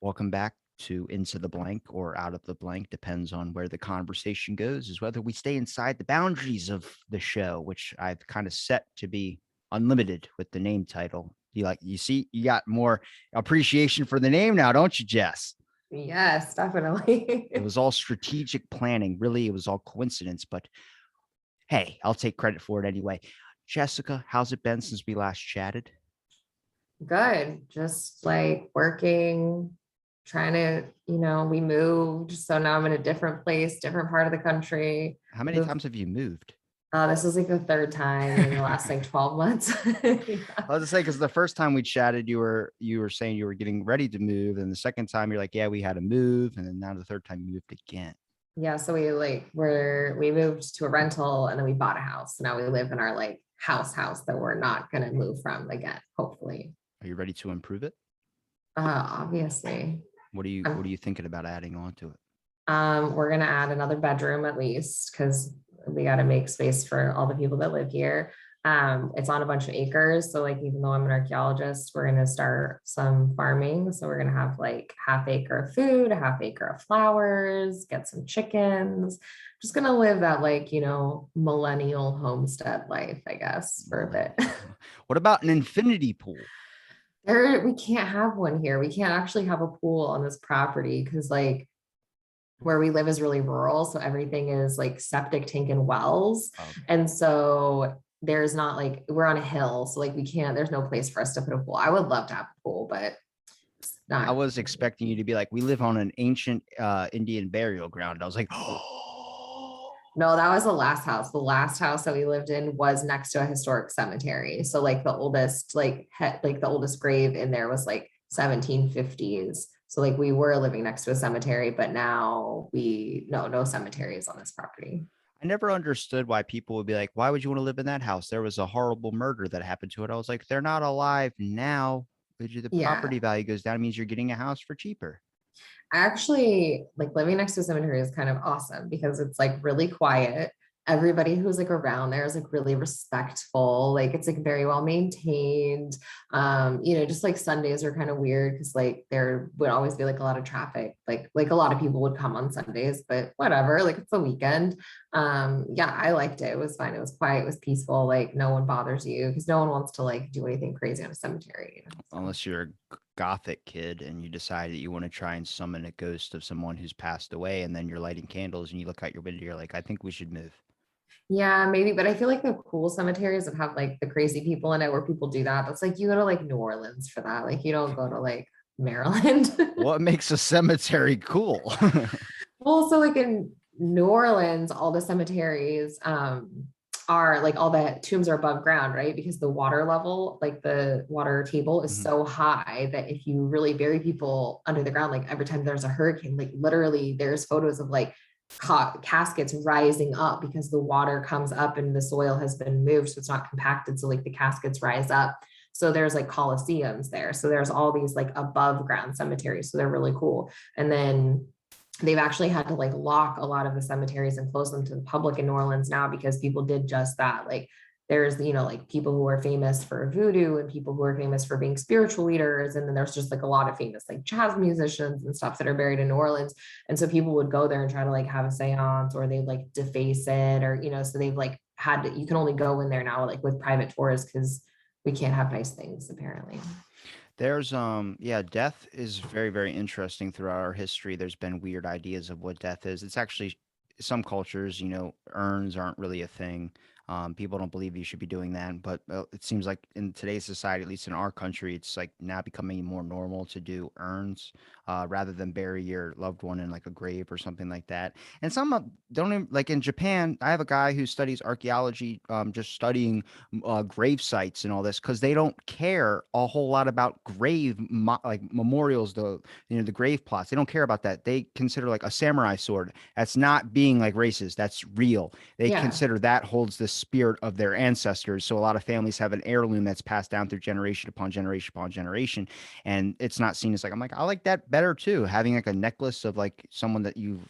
Welcome back to Into the Blank or Out of the Blank, depends on where the conversation goes, is whether we stay inside the boundaries of the show, which I've kind of set to be unlimited with the name title. You see, you got more appreciation for the name now, don't you, Jess? Yes, It definitely. was all strategic planning. Really, it was all coincidence, but hey, I'll take credit for it anyway. Jessica, how's it been since we last chatted? Good. Just like working, trying to, we moved. So now I'm in a different place, different part of the country. How many Moved. times have you moved? This is like the third time in the last like 12 months. Yeah. I was to say because the first time we chatted, you were saying you were getting ready to move, and the second time you're like, yeah, we had to move, and then now the third time you moved again. Yeah. So we moved to a rental and then we bought a house. Now we live in our like house that we're not gonna move from again, hopefully. Are you ready to improve it? Obviously. What are you thinking about adding on to it? We're gonna add another bedroom at least because we got to make space for all the people that live here. It's on a bunch of acres, so like even though I'm an archaeologist, we're gonna start some farming. So we're gonna have like half acre of food, a half acre of flowers, get some chickens. Just gonna live that like millennial homestead life, I guess, for a bit. What about an infinity pool? There, we can't have one here. We can't actually have a pool on this property because like where we live is really rural. So everything is like septic tank and wells. Okay. And so there's not like, we're on a hill. So like we can't, there's no place for us to put a pool. I would love to have a pool, but it's I not. was expecting you to be like, we live on an ancient Indian burial ground. I was like, oh, No, that was the last house. The last house that we lived in was next to a historic cemetery. So like the oldest, like the oldest grave in there was like 1750s. So like we were living next to a cemetery, but now no cemeteries on this property. I never understood why people would be like, why would you want to live in that house? There was a horrible murder that happened to it. I was like, they're not alive now. The Yeah. property value goes down. It means you're getting a house for cheaper. I actually like living next to a cemetery is kind of awesome because it's like really quiet. Everybody who's like around there is like really respectful. Like it's like very well maintained. Just like Sundays are kind of weird because like there would always be like a lot of traffic. Like a lot of people would come on Sundays, but whatever, like it's the weekend. Yeah, I liked it. It was fine. It was quiet, it was peaceful, like no one bothers you because no one wants to like do anything crazy on a cemetery. So Unless you're a gothic kid and you decide that you want to try and summon a ghost of someone who's passed away, and then you're lighting candles and you look out your window, you're like, I think we should move. yeah, maybe, but I feel like the cool cemeteries that have like the crazy people in it where people do that. That's like you go to like New Orleans for that. Like you don't go to like Maryland. What makes a cemetery cool? Well, so like in New Orleans, all the cemeteries are like all the tombs are above ground, right? Because the water level, like the water table is Mhm. so high that if you really bury people under the ground, like every time there's a hurricane, like literally there's photos of like caskets rising up because the water comes up and the soil has been moved. So it's not compacted. So like the caskets rise up. So there's like coliseums there. So there's all these like above ground cemeteries. So they're really cool. And then they've actually had to like lock a lot of the cemeteries and close them to the public in New Orleans now because people did just that. Like there's, like people who are famous for voodoo and people who are famous for being spiritual leaders. And then there's just like a lot of famous like jazz musicians and stuff that are buried in New Orleans. And so people would go there and try to like have a seance or they like deface it or, so they've like had to, you can only go in there now like with private tours because we can't have nice things apparently. There's yeah, death is very, very interesting throughout our history. There's been weird ideas of what death is. It's actually some cultures, urns aren't really a thing. People don't believe you should be doing that, but it seems like in today's society, at least in our country, it's like now becoming more normal to do urns rather than bury your loved one in like a grave or something like that. And some don't even, like in Japan. I have a guy who studies archaeology, just studying grave sites and all this because they don't care a whole lot about like memorials, the grave plots. They don't care about that. They consider like a samurai sword. That's not being like racist. That's real. They Yeah. consider that holds the spirit of their ancestors. So a lot of families have an heirloom that's passed down through generation upon generation upon generation, and it's not seen as like, I'm like, I like that better too. Having like a necklace of like someone that you've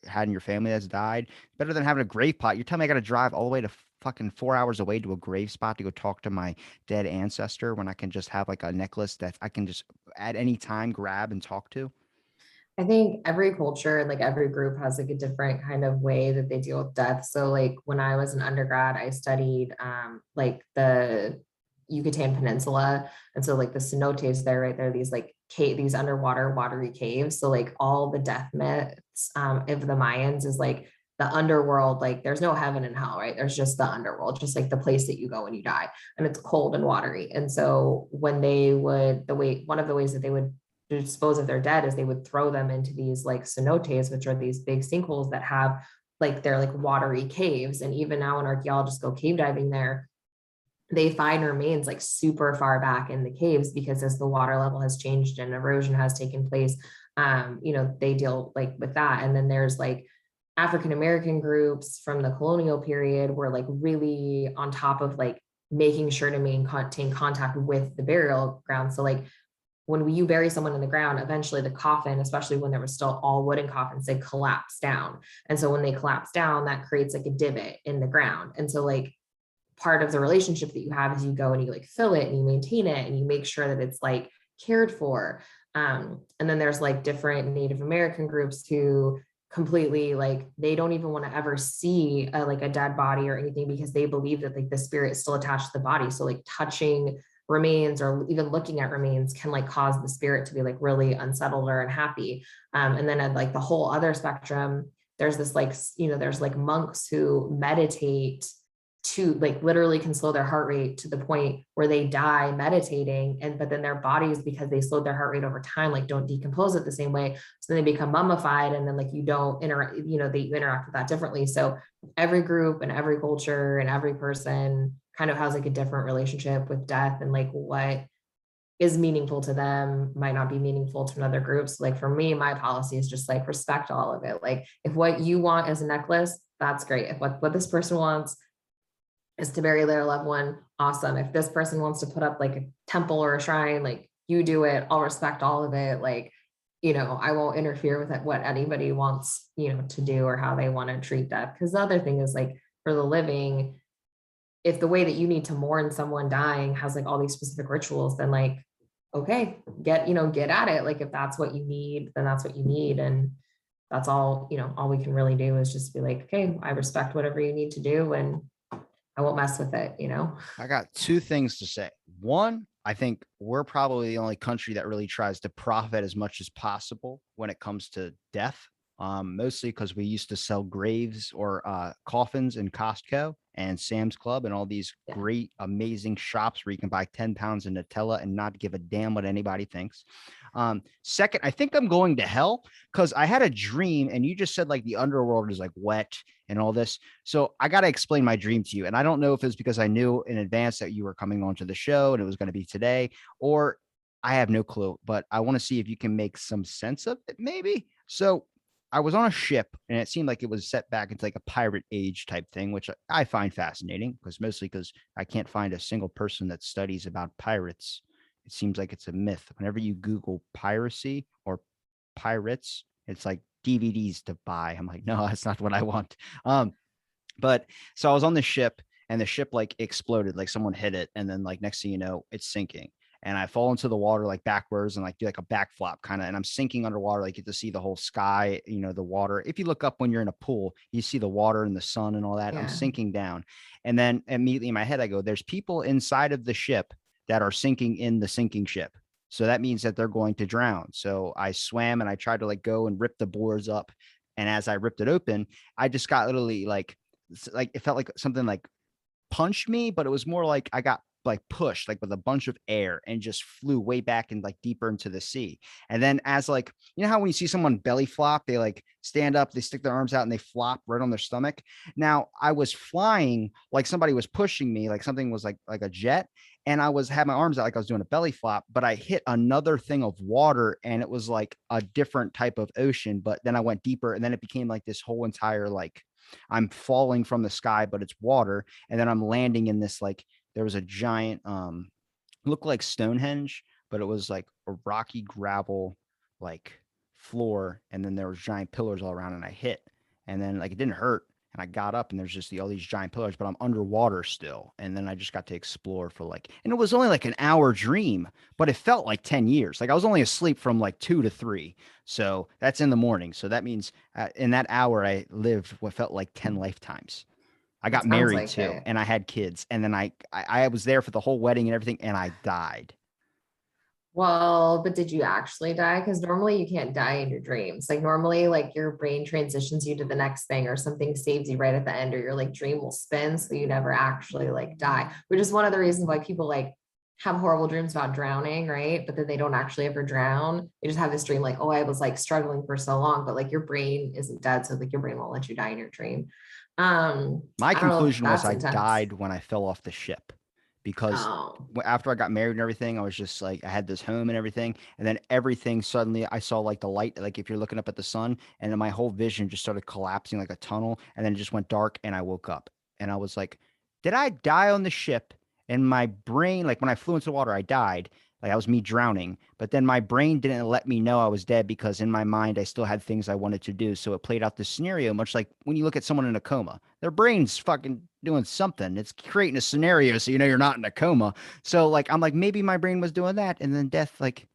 had in your family that's died, better than having a grave plot. You're telling me I got to drive all the way to fucking 4 hours away to a grave spot to go talk to my dead ancestor when I can just have like a necklace that I can just at any time grab and talk to? I think every culture and like every group has like a different kind of way that they deal with death. So like when I was an undergrad, I studied like the Yucatan Peninsula. And so like the cenotes there, right? There are these like these underwater watery caves. So like all the death myths of the Mayans is like the underworld, like there's no heaven and hell, right? There's just the underworld, just like the place that you go when you die. And it's cold and watery. And so when they would one of the ways that they would to dispose of their dead is they would throw them into these like cenotes, which are these big sinkholes that have like they're like watery caves. And even now when archaeologists go cave diving there, they find remains like super far back in the caves because as the water level has changed and erosion has taken place, they deal like with that. And then there's like African American groups from the colonial period were like really on top of like making sure to maintain contact with the burial ground. So like when you bury someone in the ground, eventually the coffin, especially when there was still all wooden coffins, they collapse down. And so when they collapse down, that creates like a divot in the ground. And so like part of the relationship that you have is you go and you like fill it and you maintain it and you make sure that it's like cared for. And then there's like different Native American groups who completely like they don't even want to ever see like a dead body or anything because they believe that like the spirit is still attached to the body. So like touching remains or even looking at remains can like cause the spirit to be like really unsettled or unhappy. And then at like the whole other spectrum, there's this like, there's like monks who meditate to like literally can slow their heart rate to the point where they die meditating and but then their bodies because they slowed their heart rate over time like don't decompose it the same way so then they become mummified and then like you don't interact they interact with that differently. So every group and every culture and every person kind of has like a different relationship with death and like what is meaningful to them might not be meaningful to another group. So like for me, my policy is just like respect all of it. Like if what you want is a necklace, that's great. If what this person wants is to bury their loved one, awesome. If this person wants to put up like a temple or a shrine, like you do it, I'll respect all of it. Like, I won't interfere with it, what anybody wants, to do or how they want to treat death. Because the other thing is like for the living, if the way that you need to mourn someone dying has like all these specific rituals, then like, okay, get at it. Like if that's what you need, then that's what you need. And that's all we can really do is just be like, okay, I respect whatever you need to do. And I won't mess with it. I got two things to say. One, I think we're probably the only country that really tries to profit as much as possible when it comes to death. Mostly because we used to sell graves or coffins in Costco and Sam's Club and all these Yeah. great, amazing shops where you can buy 10 pounds of Nutella and not give a damn what anybody thinks. Second, I think I'm going to hell because I had a dream and you just said like the underworld is like wet and all this. So I got to explain my dream to you. And I don't know if it's because I knew in advance that you were coming onto the show and it was going to be today, or I have no clue, but I want to see if you can make some sense of it, maybe. So I was on a ship and it seemed like it was set back into like a pirate age type thing, which I find fascinating because mostly because I can't find a single person that studies about pirates. It seems like it's a myth. Whenever you Google piracy or pirates, it's like DVDs to buy. I'm like, no, that's not what I want. But so I was on the ship and the ship like exploded, like someone hit it, and then like next thing you know, it's sinking. And I fall into the water like backwards and like do like a backflop kind of, and I'm sinking underwater. Like you get to see the whole sky, the water. If you look up when you're in a pool, you see the water and the sun and all that. I'm Yeah. sinking down. And then immediately in my head, I go, there's people inside of the ship that are sinking in the sinking ship. So that means that they're going to drown. So I swam and I tried to like go and rip the boards up. And as I ripped it open, I just got literally like it felt like something like punched me, but it was more like I got like pushed like with a bunch of air and just flew way back and like deeper into the sea. And then as like, how when you see someone belly flop, they like stand up, they stick their arms out and they flop right on their stomach. Now I was flying like somebody was pushing me, like something was like a jet. And I had my arms out like I was doing a belly flop, but I hit another thing of water and it was like a different type of ocean. But then I went deeper and then it became like this whole entire like I'm falling from the sky, but it's water. And then I'm landing in this like there was a giant looked like Stonehenge, but it was like a rocky gravel like floor, and then there was giant pillars all around, and I hit, and then like it didn't hurt, And I got up and there's just all these giant pillars, but I'm underwater still. And then I just got to explore for like, and it was only like an hour dream, but it felt like 10 years. Like I was only asleep from like 2 to 3. So that's in the morning. So that means in that hour, I lived what felt like 10 lifetimes. I It got sounds married like too, it. and I had kids. And then I was there for the whole wedding and everything, and I died. Well, but did you actually die? Because normally you can't die in your dreams. Like normally, like your brain transitions you to the next thing, or something saves you right at the end, or your like dream will spin, so you never actually like die. Which is one of the reasons why people like have horrible dreams about drowning, right? But then they don't actually ever drown. They just have this dream like, oh, I was like struggling for so long, but like your brain isn't dead, so like your brain won't let you die in your dream. My I don't know. conclusion was That's I intense. died when I fell off the ship because Oh, after I got married and everything, I was just like, I had this home and everything. And then everything suddenly, I saw like the light, like if you're looking up at the sun, and then my whole vision just started collapsing like a tunnel. And then it just went dark and I woke up. And I was like, did I die on the ship? And my brain, like when I flew into the water, I died. Like that was me drowning. But then my brain didn't let me know I was dead because in my mind, I still had things I wanted to do. So it played out this scenario, much like when you look at someone in a coma, their brain's fucking doing something. It's creating a scenario so you know you're not in a coma. So like I'm like maybe my brain was doing that, and then death like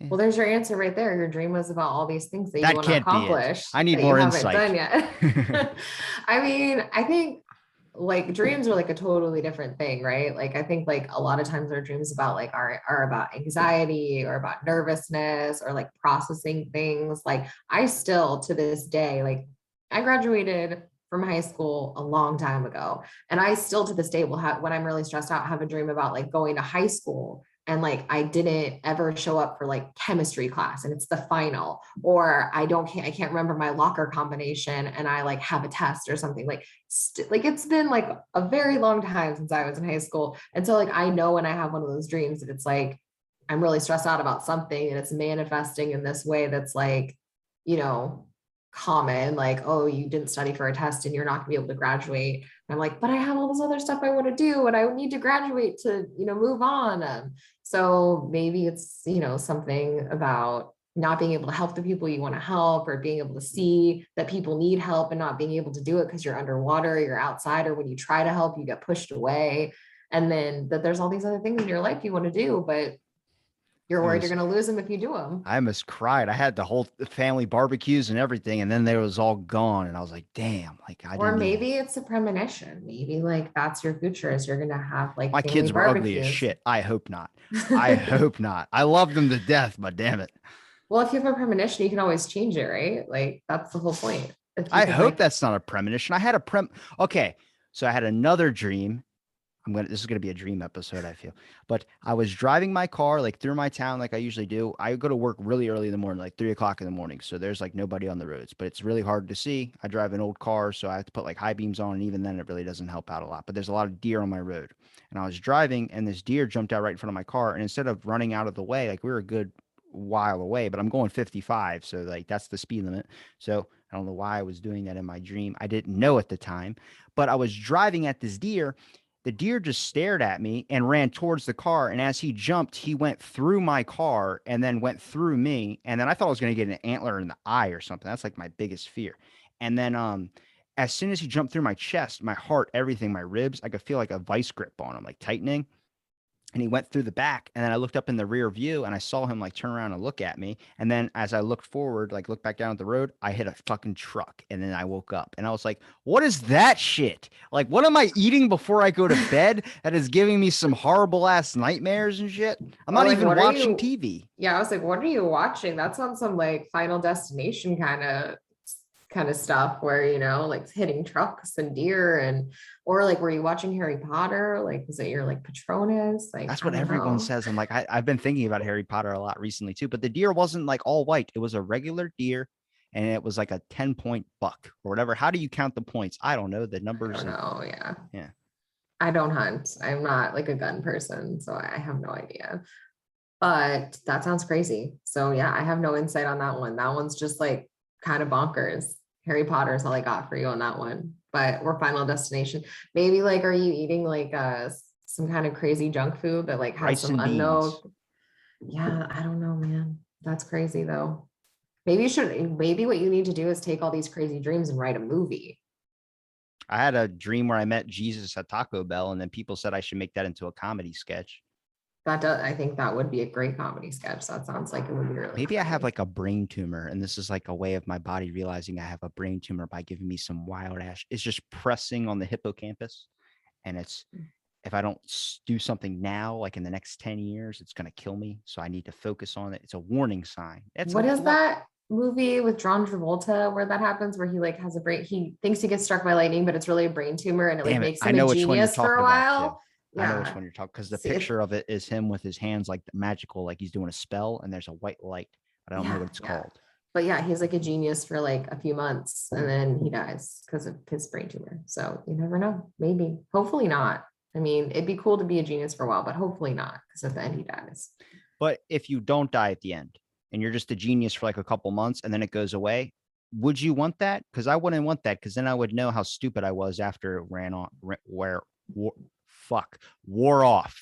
eh, well, there's your answer right there. Your dream was about all these things that you that want to can't be it. accomplish I need that you more haven't done insight. yet. I mean, I think like dreams are like a totally different thing, right? Like I think like a lot of times our dreams about like are about anxiety or about nervousness or like processing things. Like I still to this day, like I graduated from high school a long time ago. And I still to this day will have when I'm really stressed out, have a dream about like going to high school and like I didn't ever show up for like chemistry class and it's the final, or I can't remember my locker combination and I like have a test or something like like it's been like a very long time since I was in high school. And so like I know when I have one of those dreams that it's like I'm really stressed out about something and it's manifesting in this way that's like, you know, common, like, oh, you didn't study for a test and you're not gonna be able to graduate. And I'm like, but I have all this other stuff I want to do and I need to graduate to, you know, move on. So maybe it's, you know, something about not being able to help the people you want to help or being able to see that people need help and not being able to do it because you're underwater, you're outside, or when you try to help, you get pushed away. And then that there's all these other things in your life you want to do, but you're I worried you're was going to lose them if you do them. I almost cried. I had the whole family barbecues and everything, and then they was all gone, and I was like, damn, like I Or didn't even. maybe it's a premonition. Maybe like that's your future is you're going to have like My family kids were ugly as barbecues. shit. I hope not. I hope not. I love them to death, but damn it. Well, if you have a premonition, you can always change it, right? Like that's the whole point. If you I could hope like, that's not a premonition. I had a Okay, so I had another dream. This is gonna be a dream episode, I feel. But I was driving my car like through my town like I usually do. I go to work really early in the morning, like 3 o'clock in the morning. So there's like nobody on the roads, but it's really hard to see. I drive an old car, so I have to put like high beams on, and even then it really doesn't help out a lot. But there's a lot of deer on my road. And I was driving and this deer jumped out right in front of my car. And instead of running out of the way, like we were a good while away, but I'm going 55, so like that's the speed limit. So I don't know why I was doing that in my dream. I didn't know at the time, but I was driving at this deer. The deer just stared at me and ran towards the car. And as he jumped, he went through my car and then went through me. And then I thought I was going to get an antler in the eye or something. That's like my biggest fear. And then, as soon as he jumped through my chest, my heart, everything, my ribs, I could feel like a vice grip on him, like tightening. And he went through the back, and then I looked up in the rear view and I saw him like turn around and look at me. And then as I looked forward, like looked back down at the road, I hit a fucking truck. And then I woke up and I was like, what is that shit? Like, what am I eating before I go to bed that is giving me some horrible ass nightmares and shit? I'm or not like, even what are watching you? TV. Yeah, I was like, what are you watching? That's on some like Final Destination kind of stuff where you know like hitting trucks and deer and or like were you watching Harry Potter? Like was it your like Patronus? Like That's I what don't everyone know. says. I'm like, I've been thinking about Harry Potter a lot recently too, but the deer wasn't like all white. It was a regular deer and it was like a 10-point buck or whatever. How do you count the points? I don't know the I numbers don't and know. Yeah. yeah. I don't hunt. I'm not like a gun person, so I have no idea. But that sounds crazy. So yeah, I have no insight on that one. That one's just like kind of bonkers. Harry Potter is all I got for you on that one. But we're Final Destination. Maybe like are you eating like some kind of crazy junk food that like has Rice some and unknown? beans. Yeah, I don't know, man. That's crazy though. Maybe what you need to do is take all these crazy dreams and write a movie. I had a dream where I met Jesus at Taco Bell, and then people said I should make that into a comedy sketch. That does, I think that would be a great comedy sketch. That sounds like it would be really Maybe I have funny. like a brain tumor, and this is like a way of my body realizing I have a brain tumor by giving me some wild ash. It's just pressing on the hippocampus, and it's if I don't do something now, like in the next 10 years, it's going to kill me. So I need to focus on it. It's a warning sign. It's a What is lot. that movie with John Travolta where that happens, where he like has a brain, he thinks he gets struck by lightning, but it's really a brain tumor and it like Damn it. makes I him a know which one you're genius for talking a about too. while. I know which Yeah. one you're talking because the See, picture of it is him with his hands like magical, like he's doing a spell, and there's a white light, but I don't know yeah, what it's yeah. called. But yeah, he's like a genius for like a few months and then he dies because of his brain tumor. So you never know. Maybe, hopefully not. I mean, it'd be cool to be a genius for a while, but hopefully not because at the end he dies. But if you don't die at the end and you're just a genius for like a couple months and then it goes away, would you want that? Because I wouldn't want that because then I would know how stupid I was after it ran on where war, fuck wore off.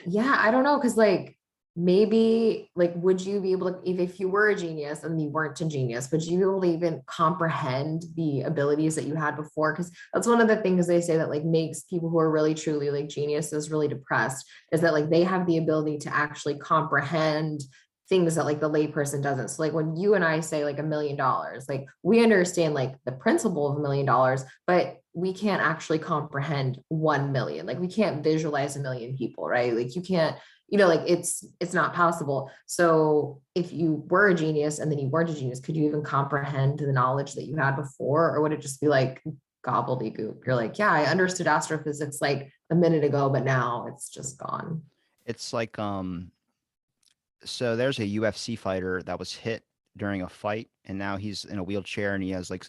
Yeah, I don't know. Cause like maybe like would you be able to if you were a genius and you weren't a genius, would you be able to even comprehend the abilities that you had before? Because that's one of the things they say that like makes people who are really truly like geniuses really depressed is that like they have the ability to actually comprehend things that like the layperson doesn't. So like when you and I say like $1 million, like we understand like the principle of $1 million, but we can't actually comprehend 1 million. Like we can't visualize a million people, right? Like you can't, like it's not possible. So if you were a genius and then you weren't a genius, could you even comprehend the knowledge that you had before? Or would it just be like gobbledygook? You're like, yeah, I understood astrophysics like a minute ago, but now it's just gone. It's like so there's a UFC fighter that was hit during a fight, and now he's in a wheelchair, and he has like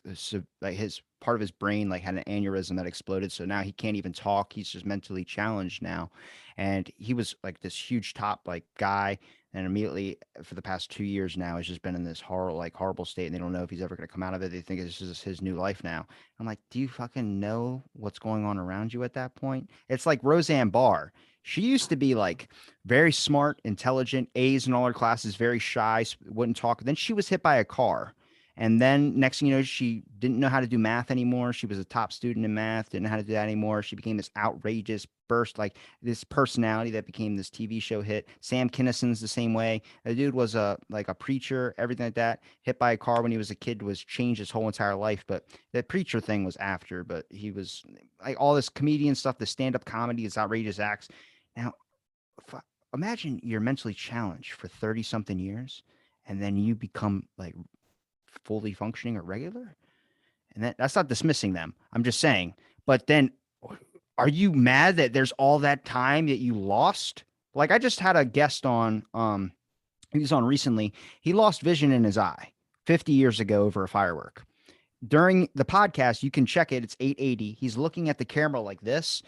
like his part of his brain like had an aneurysm that exploded, so now he can't even talk. He's just mentally challenged now, and he was like this huge top like guy, and immediately for the past 2 years now has just been in this horrible state, and they don't know if he's ever going to come out of it. They think this is his new life now. I'm like, do you fucking know what's going on around you at that point? It's like Roseanne Barr. She used to be like very smart, intelligent, A's in all her classes, very shy, wouldn't talk. Then she was hit by a car. And then next thing you know, she didn't know how to do math anymore. She was a top student in math, didn't know how to do that anymore. She became this outrageous burst, like this personality that became this TV show hit. Sam Kinnison's the same way. The dude was a preacher, everything like that. Hit by a car when he was a kid was changed his whole entire life. But the preacher thing was after, but he was like all this comedian stuff, the stand-up comedy, his outrageous acts. Now, imagine you're mentally challenged for 30 something years and then you become like fully functioning or regular. And that's not dismissing them. I'm just saying. But then are you mad that there's all that time that you lost? Like I just had a guest on he was on recently. He lost vision in his eye 50 years ago over a firework. During the podcast, you can check it. It's 880. He's looking at the camera like this.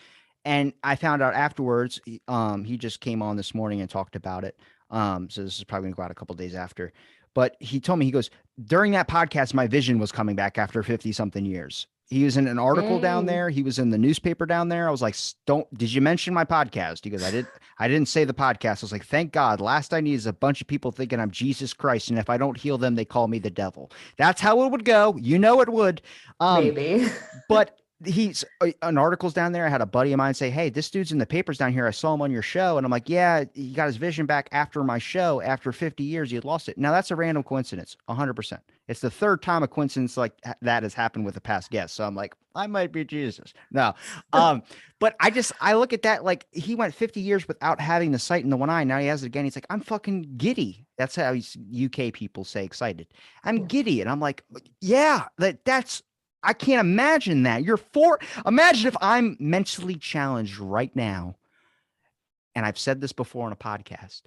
And I found out afterwards, he just came on this morning and talked about it. So this is probably going to go out a couple days after. But he told me, he goes, during that podcast, my vision was coming back after 50 something years. He was in an article down Dang. there. He was in the newspaper down there. I was like, did you mention my podcast? He goes, I didn't say the podcast. I was like, thank God. Last I need is a bunch of people thinking I'm Jesus Christ. And if I don't heal them, they call me the devil. That's how it would go. You know, it would. Um, Maybe. but he's an article's down there. I had a buddy of mine say, hey, this dude's in the papers down here. I saw him on your show. And I'm like, yeah, he got his vision back after my show. After 50 years, he had lost it. Now that's a random coincidence. 100%. It's the third time a coincidence like that has happened with a past guest. So I'm like, I might be Jesus. No. But I look at that, like he went 50 years without having the sight in the one eye. Now he has it again. He's like, I'm fucking giddy. That's how UK people say excited. I'm Yeah. giddy. And I'm like, yeah, that's I can't imagine that. Imagine if I'm mentally challenged right now. And I've said this before on a podcast,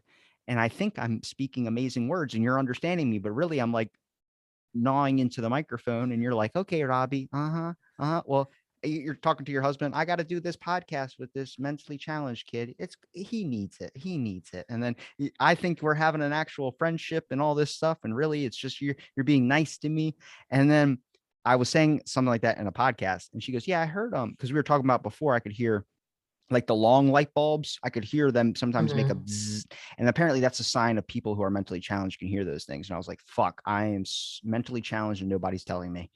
and I think I'm speaking amazing words and you're understanding me, but really I'm like gnawing into the microphone and you're like, okay, Robbie. Uh-huh. Uh-huh. Well, you're talking to your husband. I got to do this podcast with this mentally challenged kid. He needs it. He needs it. And then I think we're having an actual friendship and all this stuff. And really it's just you're being nice to me. And then I was saying something like that in a podcast, and she goes, yeah, I heard because we were talking about before, I could hear like the long light bulbs. I could hear them sometimes make a Mhm. bzzz, and apparently that's a sign of people who are mentally challenged can hear those things. And I was like, fuck, I am mentally challenged and nobody's telling me.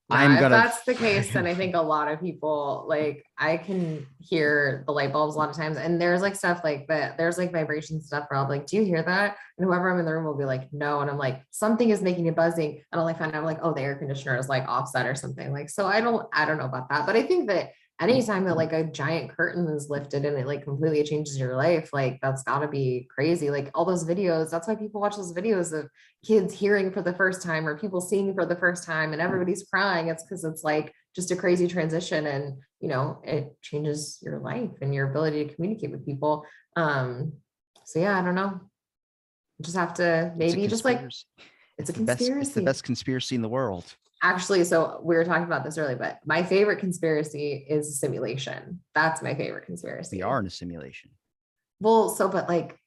Nah, if gonna. that's the case, then I think a lot of people like I can hear the light bulbs a lot of times. And there's like stuff like that. There's like vibration stuff where I'll be like, do you hear that? And whoever I'm in the room will be like, no. And I'm like, something is making it buzzing. And I'll like find out like, oh, the air conditioner is like offset or something. Like, so I don't know about that. But I think that anytime that like a giant curtain is lifted and it like completely changes your life, like that's gotta be crazy. Like all those videos, that's why people watch those videos of kids hearing for the first time or people seeing for the first time and everybody's crying. It's because it's like just a crazy transition and it changes your life and your ability to communicate with people. So yeah, I don't know. Just have to It's a maybe just like conspiracy. it's a It's the best. It's the conspiracy. best conspiracy in the world. Actually, so we were talking about this earlier, but my favorite conspiracy is simulation. That's my favorite We are conspiracy. in a simulation. Well, so but like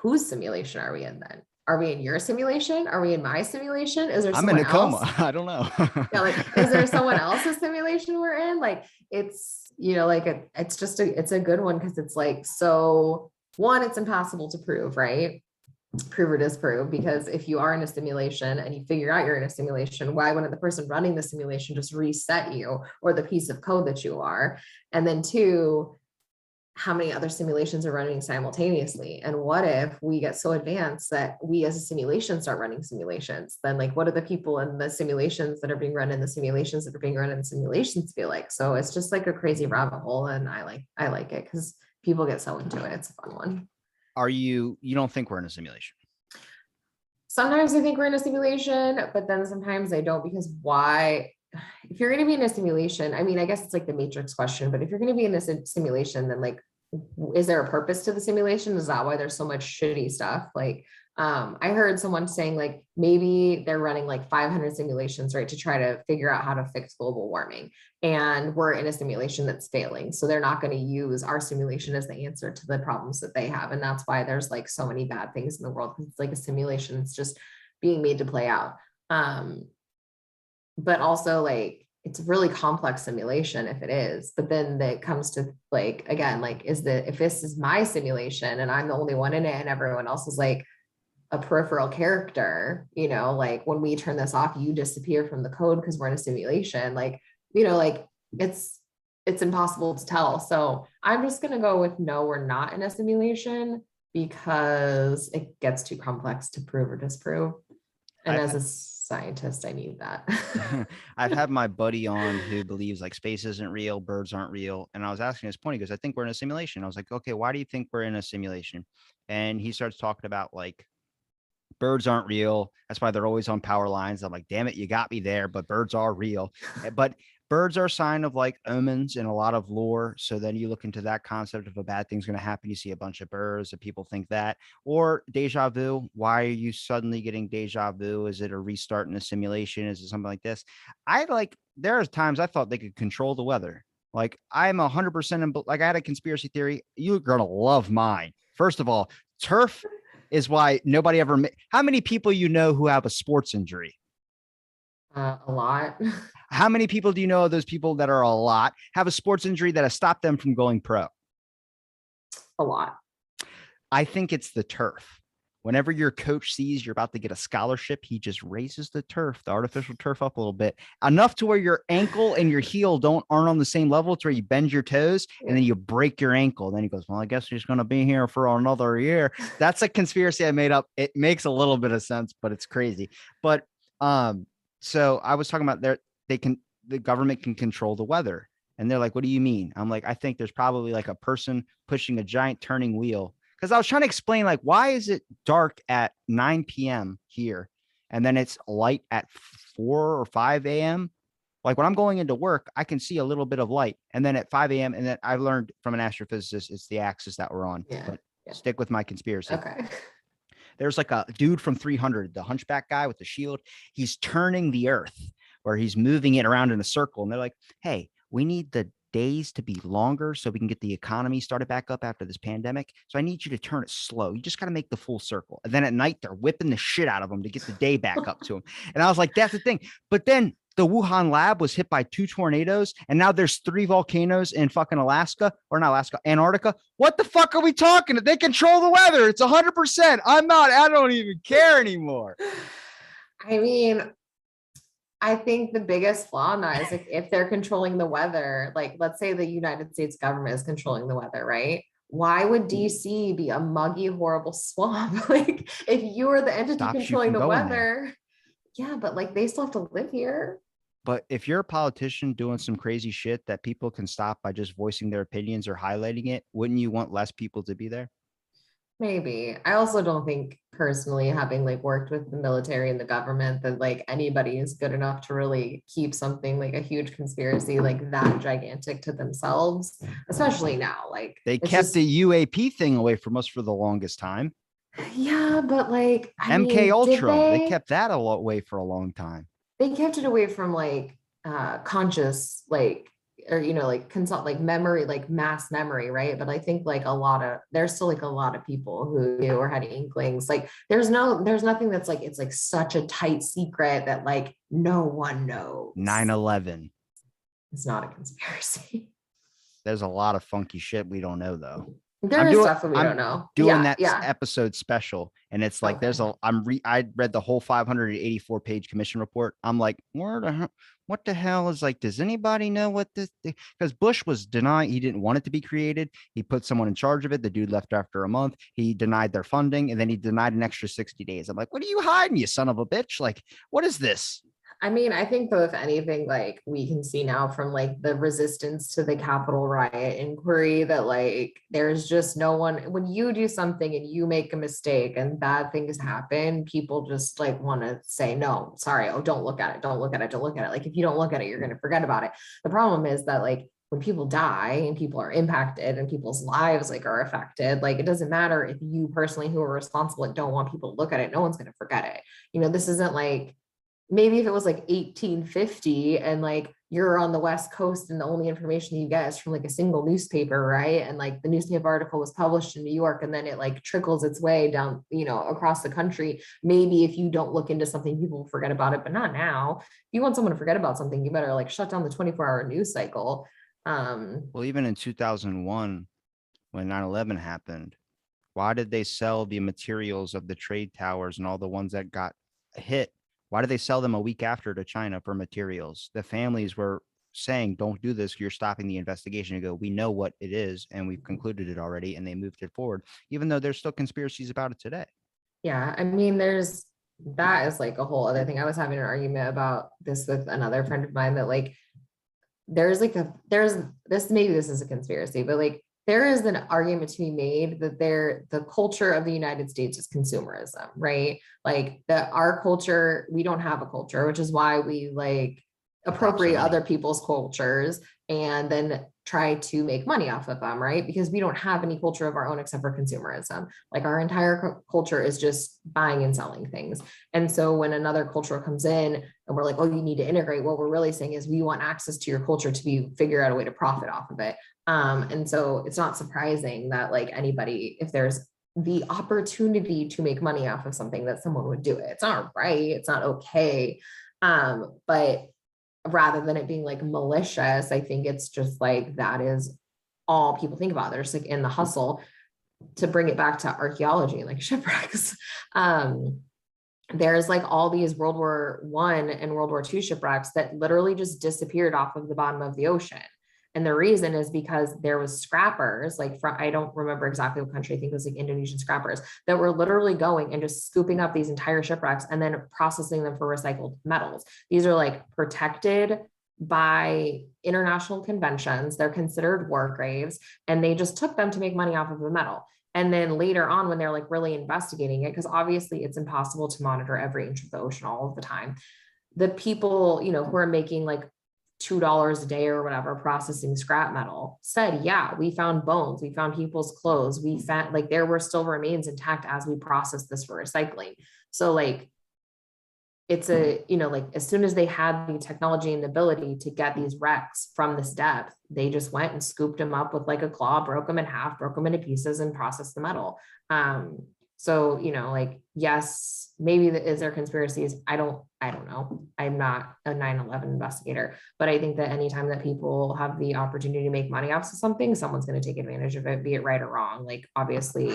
whose simulation are we in then? Are we in your simulation? Are we in my simulation? Is there I'm in someone a coma. else? I don't know. Yeah, like is there someone else's simulation we're in? Like it's like it's just it's a good one because it's like so one, it's impossible to prove, right? Prove or disprove, because if you are in a simulation and you figure out you're in a simulation, why wouldn't the person running the simulation just reset you or the piece of code that you are? And then two, how many other simulations are running simultaneously? And what if we get so advanced that we as a simulation start running simulations? Then like what are the people in the simulations that are being run in the simulations that are being run in the simulations feel like? So it's just like a crazy rabbit hole. And I like it because people get so into it. It's a fun one. You don't think we're in a simulation? Sometimes I think we're in a simulation, but then sometimes I don't because why? If you're going to be in a simulation, I mean, I guess it's like the matrix question, but if you're going to be in a simulation, then like, is there a purpose to the simulation? Is that why there's so much shitty stuff? Like, I heard someone saying like maybe they're running like 500 simulations, right, to try to figure out how to fix global warming. And we're in a simulation that's failing. So they're not going to use our simulation as the answer to the problems that they have. And that's why there's like so many bad things in the world because it's like a simulation. It's just being made to play out. But also like it's a really complex simulation if it is, but then it comes to like again like if this is my simulation and I'm the only one in it and everyone else is like a peripheral character, like when we turn this off you disappear from the code because we're in a simulation, like like it's impossible to tell. So I'm just going to go with no, we're not in a simulation because it gets too complex to prove or disprove. And I've as a scientist, I need that. I've had my buddy on who believes like space isn't real, birds aren't real. And I was asking his point. He goes, I think we're in a simulation. I was like, okay, why do you think we're in a simulation? And he starts talking about like birds aren't real. That's why they're always on power lines. I'm like, damn it, you got me there, but birds are real. But birds are a sign of like omens in a lot of lore. So then you look into that concept of a bad thing's going to happen. You see a bunch of birds and people think that, or deja vu. Why are you suddenly getting deja vu? Is it a restart in a simulation? Is it something like this? There are times I thought they could control the weather. Like I'm 100% like I had a conspiracy theory. You're going to love mine. First of all, turf is why nobody ever. How many people who have a sports injury? A lot. How many people do you know of those people that are a lot have a sports injury that has stopped them from going pro? A lot. I think it's the turf. Whenever your coach sees you're about to get a scholarship, he just raises the artificial turf up a little bit, enough to where your ankle and your heel aren't on the same level to where you bend your toes and then you break your ankle. Then he goes, well, I guess he's going to be here for another year. That's a conspiracy I made up. It makes a little bit of sense, but it's crazy. But so I was talking about the government can control the weather. And they're like, what do you mean? I'm like, I think there's probably like a person pushing a giant turning wheel. Because I was trying to explain, like, why is it dark at 9 p.m. here and then it's light at 4 or 5 a.m.? Like when I'm going into work, I can see a little bit of light. And then at 5 a.m., and then I've learned from an astrophysicist, it's the axis that we're on. Yeah. But Yeah. stick with my conspiracy. Okay. There's like a dude from 300, the hunchback guy with the shield. He's turning the earth or he's moving it around in a circle. And they're like, hey, we need the days to be longer so we can get the economy started back up after this pandemic. So I need you to turn it slow. You just got to make the full circle. And then at night, they're whipping the shit out of them to get the day back up to them. And I was like, that's the thing. But then the Wuhan lab was hit by 2 tornadoes, and now there's 3 volcanoes in fucking Alaska, or not Alaska, Antarctica. What the fuck are we talking? They control the weather. It's 100%. I don't even care anymore. I mean, I think the biggest flaw in that is like if they're controlling the weather, like let's say the United States government is controlling the weather, right? Why would DC be a muggy, horrible swamp? Like if you were the entity Stops you controlling from the going there. weather, yeah, but like they still have to live here. But if you're a politician doing some crazy shit that people can stop by just voicing their opinions or highlighting it, wouldn't you want less people to be there? Maybe. I also don't think personally, having like worked with the military and the government, that like anybody is good enough to really keep something like a huge conspiracy like that gigantic to themselves, especially now. Like They it's kept the just, UAP thing away from us for the longest time. yeah, but like, I MK mean, did Ultra, they they? kept that away for a long time. They kept it away from like conscious, like, or like consult like memory, like mass memory, right? But I think like there's still like a lot of people who knew or had inklings. Like there's nothing that's like it's like such a tight secret that like no one knows. 9/11. It's not a conspiracy. There's a lot of funky shit we don't know though. There I'm is doing stuff that we don't I'm know. doing Yeah, that yeah. episode special, and it's like Okay. I read the whole 584-page commission report. I'm like, what the hell is like? Does anybody know what this? Because Bush was denying he didn't want it to be created. He put someone in charge of it. The dude left after a month. He denied their funding, and then he denied an extra 60 days. I'm like, what are you hiding, you son of a bitch? Like, what is this? I mean, I think though, if anything, like we can see now from like the resistance to the Capitol riot inquiry that like there's just no one, when you do something and you make a mistake and bad things happen, people just like want to say, no, sorry, oh, don't look at it, don't look at it, don't look at it. Like if you don't look at it, you're going to forget about it. The problem is that like when people die and people are impacted and people's lives like are affected, like it doesn't matter if you personally who are responsible and don't want people to look at it, no one's going to forget it. This isn't like maybe if it was like 1850 and like you're on the West Coast and the only information you get is from like a single newspaper, right? And like the newspaper article was published in New York and then it like trickles its way down, across the country. Maybe if you don't look into something, people forget about it, but not now. If you want someone to forget about something, you better like shut down the 24-hour news cycle. Well, even in 2001, when 9/11 happened, why did they sell the materials of the trade towers and all the ones that got hit? Why did they sell them a week after to China for materials? The families were saying, don't do this. You're stopping the investigation. You go, we know what it is and we've concluded it already. And they moved it forward, even though there's still conspiracies about it today. Yeah, I mean, that is like a whole other thing. I was having an argument about this with another friend of mine that like there's this, maybe this is a conspiracy, but like there is an argument to be made that the culture of the United States is consumerism, right? Like that our culture, we don't have a culture, which is why we like Prop so appropriate many. other people's cultures and then try to make money off of them, right? Because we don't have any culture of our own except for consumerism. Like our entire culture is just buying and selling things. And so when another culture comes in and we're like, oh, you need to integrate, what we're really saying is we want access to your culture to be figure out a way to profit off of it. And so it's not surprising that like anybody, if there's the opportunity to make money off of something, that someone would do it. It's not right, it's not okay. But rather than it being like malicious, I think it's just like that is all people think about. They're just like in the hustle. To bring it back to archaeology and like shipwrecks. There's like all these World War I and World War II shipwrecks that literally just disappeared off of the bottom of the ocean. And the reason is because there was scrappers, like from, I don't remember exactly what country, I think it was like Indonesian scrappers that were literally going and just scooping up these entire shipwrecks and then processing them for recycled metals. These are like protected by international conventions. They're considered war graves, and they just took them to make money off of the metal. And then later on, when they're like really investigating it, because obviously it's impossible to monitor every inch of the ocean all of the time, the people, who are making like $2 a day or whatever processing scrap metal said, yeah, we found bones, we found people's clothes, we found like there were still remains intact as we processed this for recycling. So like it's like as soon as they had the technology and the ability to get these wrecks from this depth, they just went and scooped them up with like a claw, broke them in half, broke them into pieces, and processed the metal. So like yes, maybe is there conspiracies? I don't know. I'm not a 9/11 investigator, but I think that anytime that people have the opportunity to make money off of something, someone's going to take advantage of it, be it right or wrong. Like obviously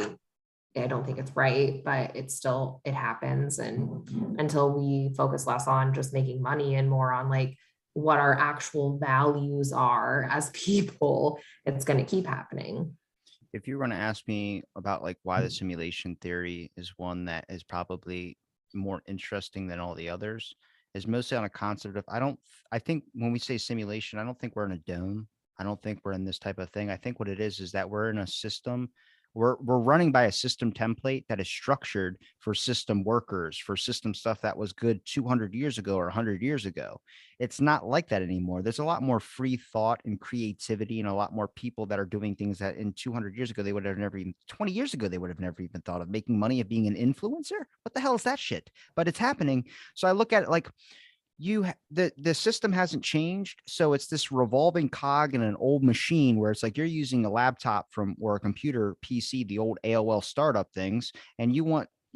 I don't think it's right, but it's still, it happens. And until we focus less on just making money and more on like what our actual values are as people, it's going to keep happening. If you were going to ask me about like why the simulation theory is one that is probably more interesting than all the others, is mostly on a concept of I think when we say simulation, I don't think we're in a dome. I don't think we're in this type of thing. I think what it is that we're in a system. We're running by a system template that is structured for system workers, for system stuff that was good 200 years ago or 100 years ago. It's not like that anymore. There's a lot more free thought and creativity and a lot more people that are doing things that in 200 years ago they would have never even 20 years ago they would have never even thought of making money of being an influencer. What the hell is that shit? But it's happening. So I look at it like the system hasn't changed, so it's this revolving cog in an old machine where it's like you're using a laptop from or a computer PC, the old AOL startup things, and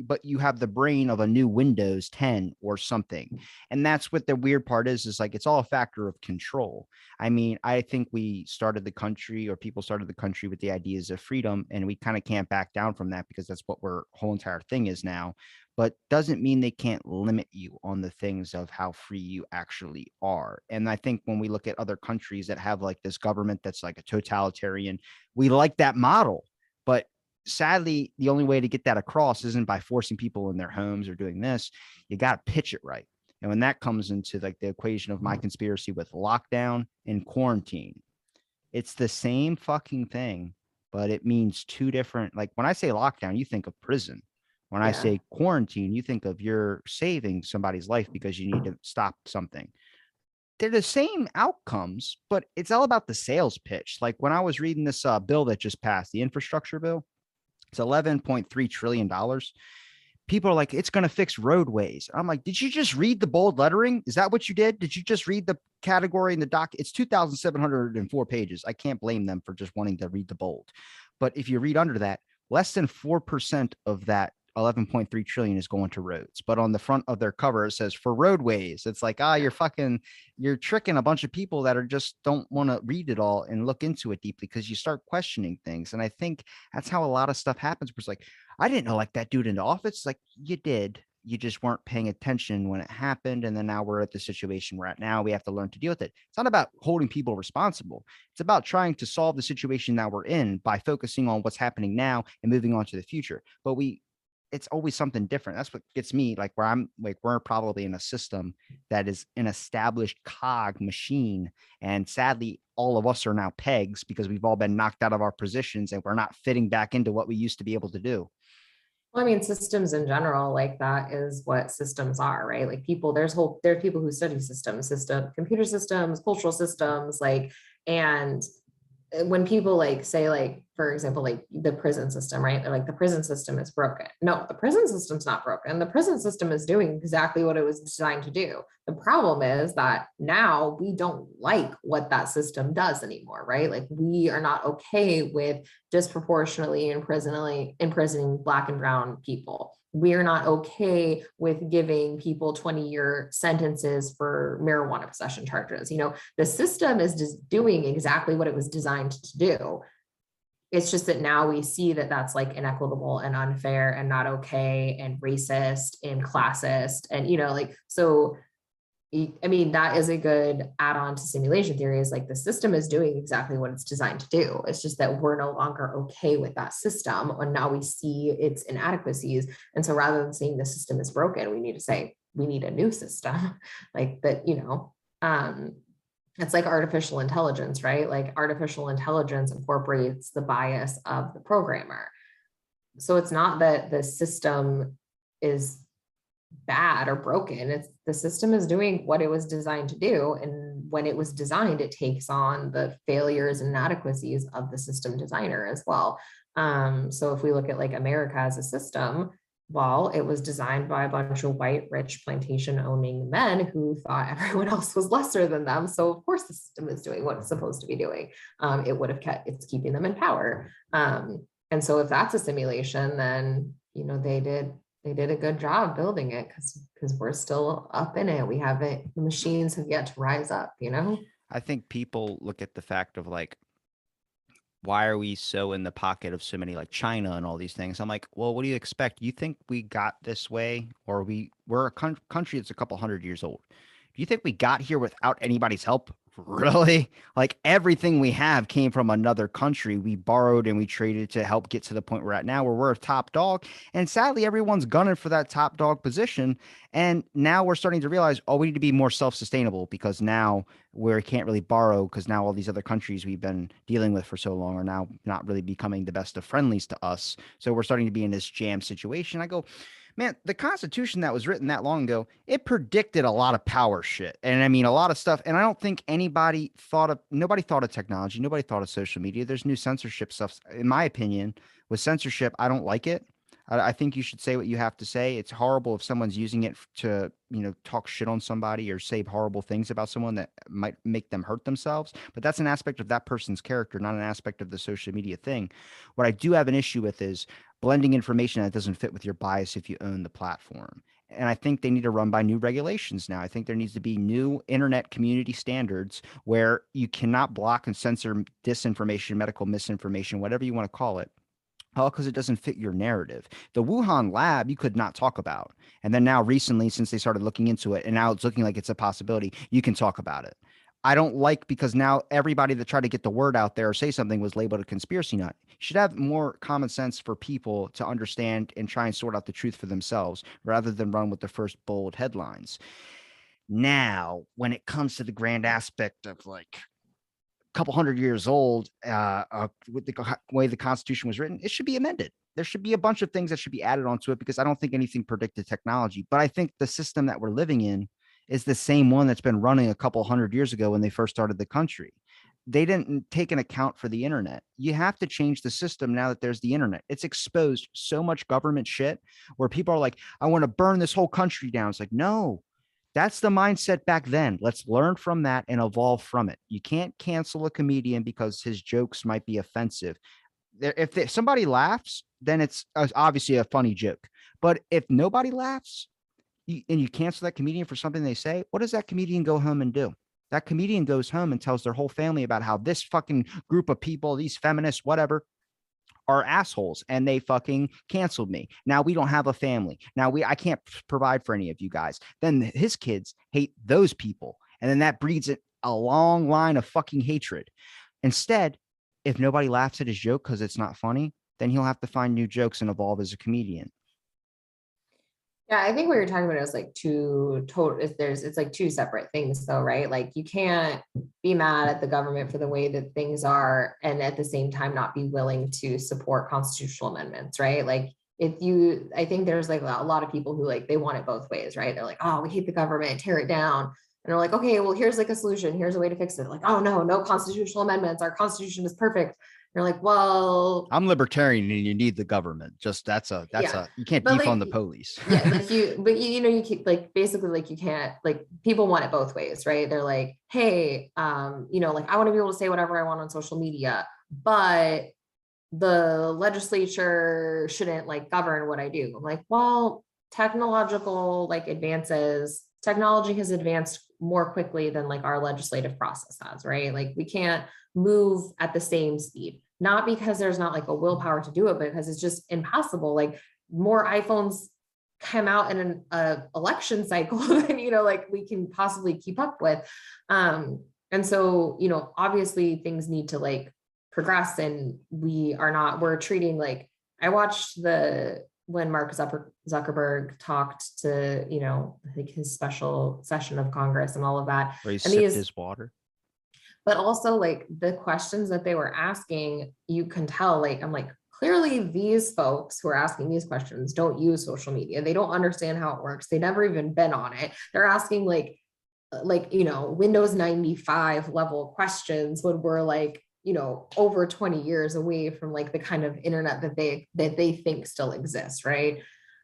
but you have the brain of a new Windows 10 or something. And that's what the weird part is like it's all a factor of control. I mean, I think we started the country, or people started the country with the ideas of freedom, and we kind of can't back down from that because that's what our whole entire thing is now, but doesn't mean they can't limit you on the things of how free you actually are. And I think when we look at other countries that have like this government that's like a totalitarian, we like that model. But sadly, the only way to get that across isn't by forcing people in their homes or doing this. You got to pitch it right. And when that comes into like the equation of my conspiracy with lockdown and quarantine, it's the same fucking thing, but it means two different. Like when I say lockdown, you think of prison. When I Yeah. say quarantine, you think of you're saving somebody's life because you need to stop something. They're the same outcomes, but it's all about the sales pitch. Like when I was reading this bill that just passed, the infrastructure bill, it's $11.3 trillion. People are like, it's going to fix roadways. I'm like, did you just read the bold lettering? Is that what you did? Did you just read the category in the doc? It's 2,704 pages. I can't blame them for just wanting to read the bold. But if you read under that, less than 4% of that 11.3 trillion is going to roads. But on the front of their cover, it says for roadways. It's like, you're tricking a bunch of people that are just don't want to read it all and look into it deeply because you start questioning things. And I think that's how a lot of stuff happens. It's like, I didn't elect that dude into office. Like you did. You just weren't paying attention when it happened. And then now we're at the situation we're at now. We have to learn to deal with it. It's not about holding people responsible. It's about trying to solve the situation that we're in by focusing on what's happening now and moving on to the future. But it's always something different. That's what gets me like where I'm like, we're probably in a system that is an established cog machine. And sadly, all of us are now pegs because we've all been knocked out of our positions and we're not fitting back into what we used to be able to do. Well, I mean, systems in general, like that is what systems are, right? Like people, there's people who study systems, computer systems, cultural systems, like, and when people like say like for example like the prison system, right, they're like the prison system is broken. No, the prison system's not broken. The prison system is doing exactly what it was designed to do. The problem is that now we don't like what that system does anymore, right? Like we are not okay with disproportionately imprisoning black and brown people. We are not okay with giving people 20-year sentences for marijuana possession charges. The system is just doing exactly what it was designed to do. It's just that now we see that that's like inequitable and unfair and not okay and racist and classist. And, like, so I mean, that is a good add-on to simulation theory, is like the system is doing exactly what it's designed to do. It's just that we're no longer okay with that system. And now we see its inadequacies. And so rather than saying the system is broken, we need to say we need a new system like that, it's like artificial intelligence, right? Like artificial intelligence incorporates the bias of the programmer. So it's not that the system is bad or broken. It's the system is doing what it was designed to do. And when it was designed, it takes on the failures and inadequacies of the system designer as well. So if we look at like America as a system, well, it was designed by a bunch of white, rich, plantation owning men who thought everyone else was lesser than them. So of course the system is doing what it's supposed to be doing. It's keeping them in power. And so if that's a simulation, then, they did a good job building it because we're still up in it. We haven't, the machines have yet to rise up. I think people look at the fact of like why are we so in the pocket of so many like China and all these things? I'm like, well, what do you expect? You think we got this way, or we're a country that's a couple hundred years old? Do you think we got here without anybody's help? Really? Like everything we have came from another country. We borrowed and we traded to help get to the point we're at now, where we're a top dog. And sadly, everyone's gunning for that top dog position. And now we're starting to realize, oh, we need to be more self-sustainable, because now we can't really borrow, because now all these other countries we've been dealing with for so long are now not really becoming the best of friendlies to us. So we're starting to be in this jam situation. I go, man, the Constitution that was written that long ago, it predicted a lot of power shit. And I mean, a lot of stuff. And I don't think nobody thought of technology. Nobody thought of social media. There's new censorship stuff. In my opinion, with censorship, I don't like it. I think you should say what you have to say. It's horrible if someone's using it to, talk shit on somebody or say horrible things about someone that might make them hurt themselves. But that's an aspect of that person's character, not an aspect of the social media thing. What I do have an issue with is blending information that doesn't fit with your bias if you own the platform. And I think they need to run by new regulations now. I think there needs to be new internet community standards where you cannot block and censor disinformation, medical misinformation, whatever you want to call it, all because it doesn't fit your narrative. The Wuhan lab you could not talk about. And then now recently, since they started looking into it and now it's looking like it's a possibility, you can talk about it. I don't like, because now everybody that tried to get the word out there or say something was labeled a conspiracy nut. You should have more common sense for people to understand and try and sort out the truth for themselves rather than run with the first bold headlines. Now, when it comes to the grand aspect of like couple hundred years old, with the way the Constitution was written, it should be amended. There should be a bunch of things that should be added onto it, because I don't think anything predicted technology. But I think the system that we're living in is the same one that's been running a couple hundred years ago when they first started the country. They didn't take an account for the internet. You have to change the system now that there's the internet. It's exposed so much government shit where people are like, I want to burn this whole country down. It's like, no, that's the mindset back then. Let's learn from that and evolve from it. You can't cancel a comedian because his jokes might be offensive. If somebody laughs, then it's obviously a funny joke. But if nobody laughs, and you cancel that comedian for something they say, what does that comedian go home and do? That comedian goes home and tells their whole family about how this fucking group of people, these feminists, whatever, are assholes and they fucking canceled me. Now we don't have a family. Now I can't provide for any of you guys. Then his kids hate those people. And then that breeds a long line of fucking hatred. Instead, if nobody laughs at his joke because it's not funny, then he'll have to find new jokes and evolve as a comedian. Yeah, I think what you're talking about is like two total, it's like two separate things though, right? Like you can't be mad at the government for the way that things are and at the same time not be willing to support constitutional amendments, right? Like I think there's like a lot of people who like they want it both ways, right? They're like, oh, we hate the government, tear it down. And they're like, okay, well, here's like a solution. Here's a way to fix it. Like, oh no, no constitutional amendments. Our constitution is perfect. They're like, well, I'm libertarian and you need the government. Just yeah, you can't but defund the like, police. yeah, like you keep like basically like you can't like people want it both ways, right? They're like, hey, like I want to be able to say whatever I want on social media, but the legislature shouldn't like govern what I do. I'm like, well, technology has advanced more quickly than like our legislative process has, right? Like we can't move at the same speed, not because there's not like a willpower to do it, but because it's just impossible. Like more iPhones come out in an election cycle than like we can possibly keep up with. And so obviously things need to like progress, and we're treating like I watched when Mark Zuckerberg talked to like his special session of Congress and all of that, Where he and sipped his water. but also like the questions that they were asking, you can tell, like, I'm like, clearly these folks who are asking these questions don't use social media. They don't understand how it works. They never even been on it. They're asking like Windows 95 level questions when we're like, over 20 years away from like the kind of internet that they think still exists, right?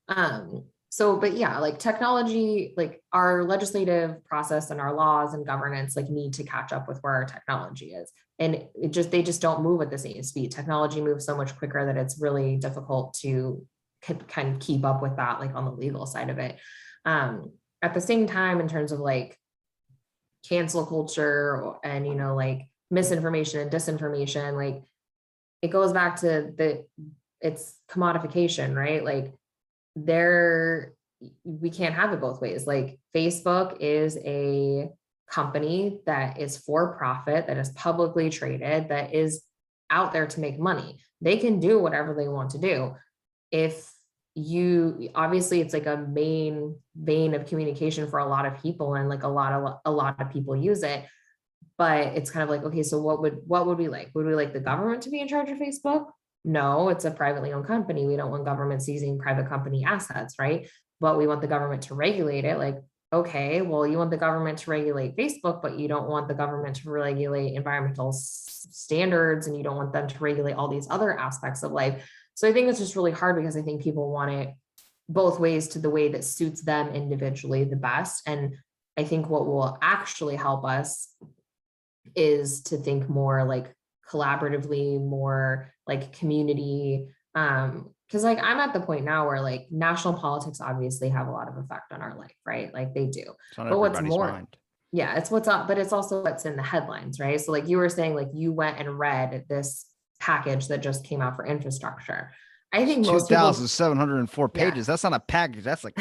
But yeah, like technology, like our legislative process and our laws and governance like need to catch up with where our technology is. And they just don't move at the same speed. Technology moves so much quicker that it's really difficult to kind of keep up with that, like on the legal side of it. At the same time, in terms of like cancel culture and like misinformation and disinformation, like it goes back to it's commodification, right? Like there, we can't have it both ways. Like Facebook is a company that is for profit, that is publicly traded, that is out there to make money. They can do whatever they want to do. If you obviously, it's like a main vein of communication for a lot of people, and like a lot of people use it. But it's kind of like, okay, so what would we like? Would we like the government to be in charge of Facebook? No, it's a privately owned company. We don't want government seizing private company assets, right? But we want the government to regulate it. Like, okay, well, you want the government to regulate Facebook, but you don't want the government to regulate environmental standards, and you don't want them to regulate all these other aspects of life. So I think it's just really hard, because I think people want it both ways, to the way that suits them individually the best. And I think what will actually help us is to think more like collaboratively, more like community. Because like I'm at the point now where like national politics obviously have a lot of effect on our life, right? Like they do. It's on But what's everybody's more, mind. yeah, it's what's up, but it's also what's in the headlines, right? So like you were saying, like you went and read this package that just came out for infrastructure. I It's think most people, 2,704 yeah. pages. That's not a package. That's 10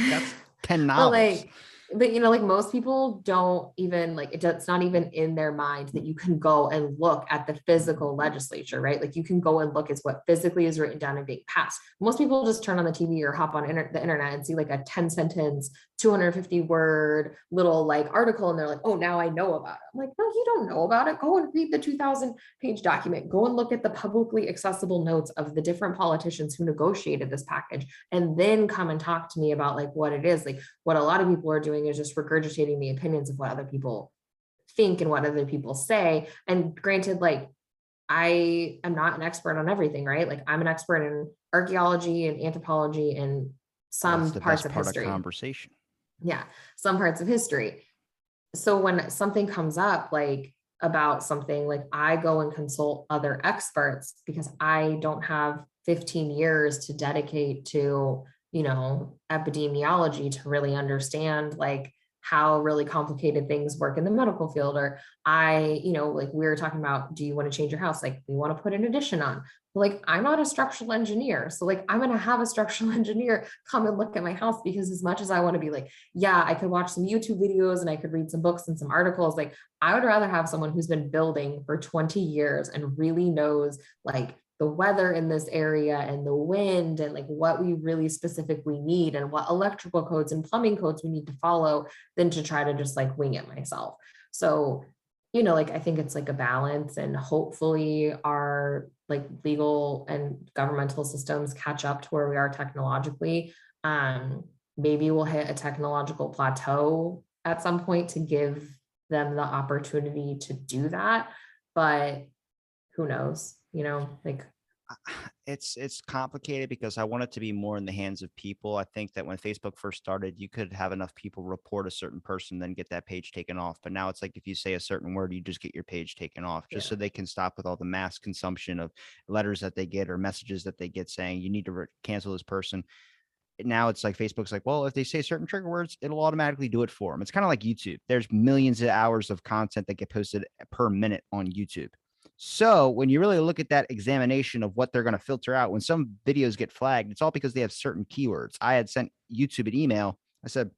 But novels. like, but like most people don't even like it's not even in their mind that you can go and look at the physical legislature, right? Like you can go and look at what physically is written down and being passed. Most people just turn on the TV or hop on the internet and see like a 10 sentence, 250 word little like article, and they're like, oh, now I know about it. I'm like, no, you don't know about it. Go and read the 2,000-page document. Go and look at the publicly accessible notes of the different politicians who negotiated this package, and then come and talk to me about like what it is. Like what a lot of people are doing is just regurgitating the opinions of what other people think and what other people say. And granted, like I am not an expert on everything, right? Like I'm an expert in archaeology and anthropology and Well, that's some the parts best of part of history. conversation. Yeah, some parts of history. So when something comes up like about something, like I go and consult other experts, because I don't have 15 years to dedicate to, epidemiology to really understand like how really complicated things work in the medical field. Or like we were talking about, do you want to change your house? Like we want to put an addition on. Like I'm not a structural engineer. So like I'm going to have a structural engineer come and look at my house, because as much as I want to be like, yeah, I could watch some YouTube videos and I could read some books and some articles, like I would rather have someone who's been building for 20 years and really knows like the weather in this area and the wind and like what we really specifically need and what electrical codes and plumbing codes we need to follow, than to try to just like wing it myself. So, like I think it's like a balance, and hopefully our like legal and governmental systems catch up to where we are technologically. Maybe we'll hit a technological plateau at some point to give them the opportunity to do that. But who knows, like, It's complicated because I want it to be more in the hands of people. I think that when Facebook first started, you could have enough people report a certain person, then get that page taken off. But now it's like if you say a certain word, you just get your page taken off, just yeah. so they can stop with all the mass consumption of letters that they get or messages that they get saying you need to cancel this person. Now it's like Facebook's like, well, if they say certain trigger words, it'll automatically do it for them. It's kind of like YouTube. There's millions of hours of content that get posted per minute on YouTube. So when you really look at that examination of what they're going to filter out, when some videos get flagged, it's all because they have certain keywords. I had sent YouTube an email. I said,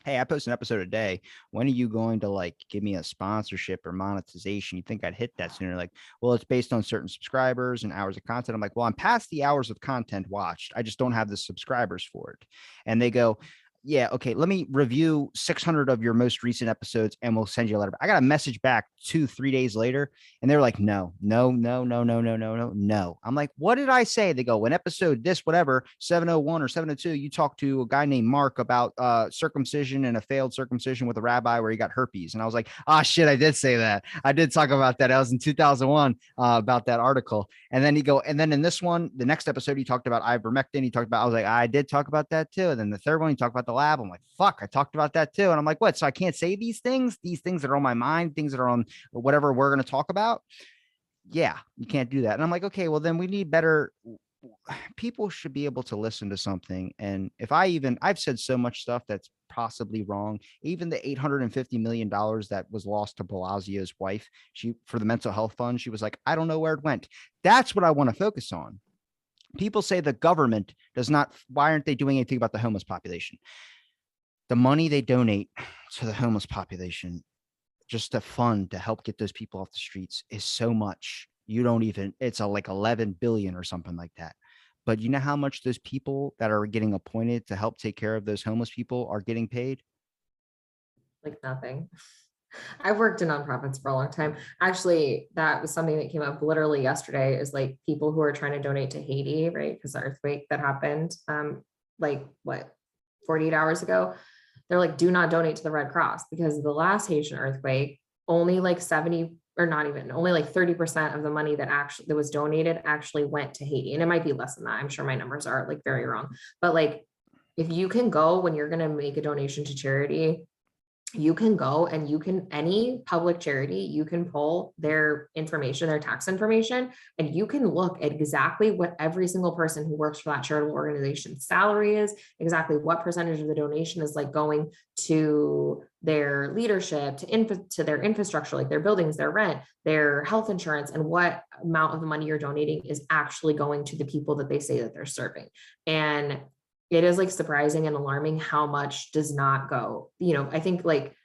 hey, I post an episode a day. When are you going to like give me a sponsorship or monetization? You think I'd hit that sooner? Like, well, it's based on certain subscribers and hours of content. I'm like, well, I'm past the hours of content watched. I just don't have the subscribers for it. And they go, yeah, okay, let me review 600 of your most recent episodes and we'll send you a letter. I got a message back 2, 3 days later and they're like, no, no, no, no, no, no, no, no, no. I'm like, what did I say? They go, when episode this, whatever, 701 or 702, you talked to a guy named Mark about circumcision and a failed circumcision with a rabbi where he got herpes. And I was like, oh, shit, I did say that. I did talk about that. I was in 2001 about that article. And then and then in this one, the next episode, he talked about ivermectin. He talked about, I was like, I did talk about that too. And then the third one, he talked about the lab. I'm like, fuck, I talked about that too. And I'm like, what? So I can't say these things that are on my mind, things that are on whatever we're going to talk about. Yeah, you can't do that. And I'm like, okay, well, then we need better. people should be able to listen to something. And if I've said so much stuff that's possibly wrong. Even the $850 million that was lost to Balasio's wife, she for the mental health fund, she was like, I don't know where it went. That's what I want to focus on. People say the government does not, why aren't they doing anything about the homeless population? The money they donate to the homeless population, just a fund to help get those people off the streets, is so much. You don't even, it's like 11 billion or something like that. But you know how much those people that are getting appointed to help take care of those homeless people are getting paid? Like nothing. I've worked in nonprofits for a long time. Actually, that was something that came up literally yesterday is like people who are trying to donate to Haiti, right? Because the earthquake that happened, like what, 48 hours ago, they're like, do not donate to the Red Cross because the last Haitian earthquake, only like 70 or not even, only like 30% of the money that was donated actually went to Haiti. And it might be less than that. I'm sure my numbers are like very wrong. But like if you can go when you're going to make a donation to charity, you can go and you can, any public charity, you can pull their information, their tax information, and you can look at exactly what every single person who works for that charitable organization's salary is, exactly what percentage of the donation is like going to their leadership, to their infrastructure, like their buildings, their rent, their health insurance, and what amount of the money you're donating is actually going to the people that they say that they're serving. And it is like surprising and alarming how much does not go. I think like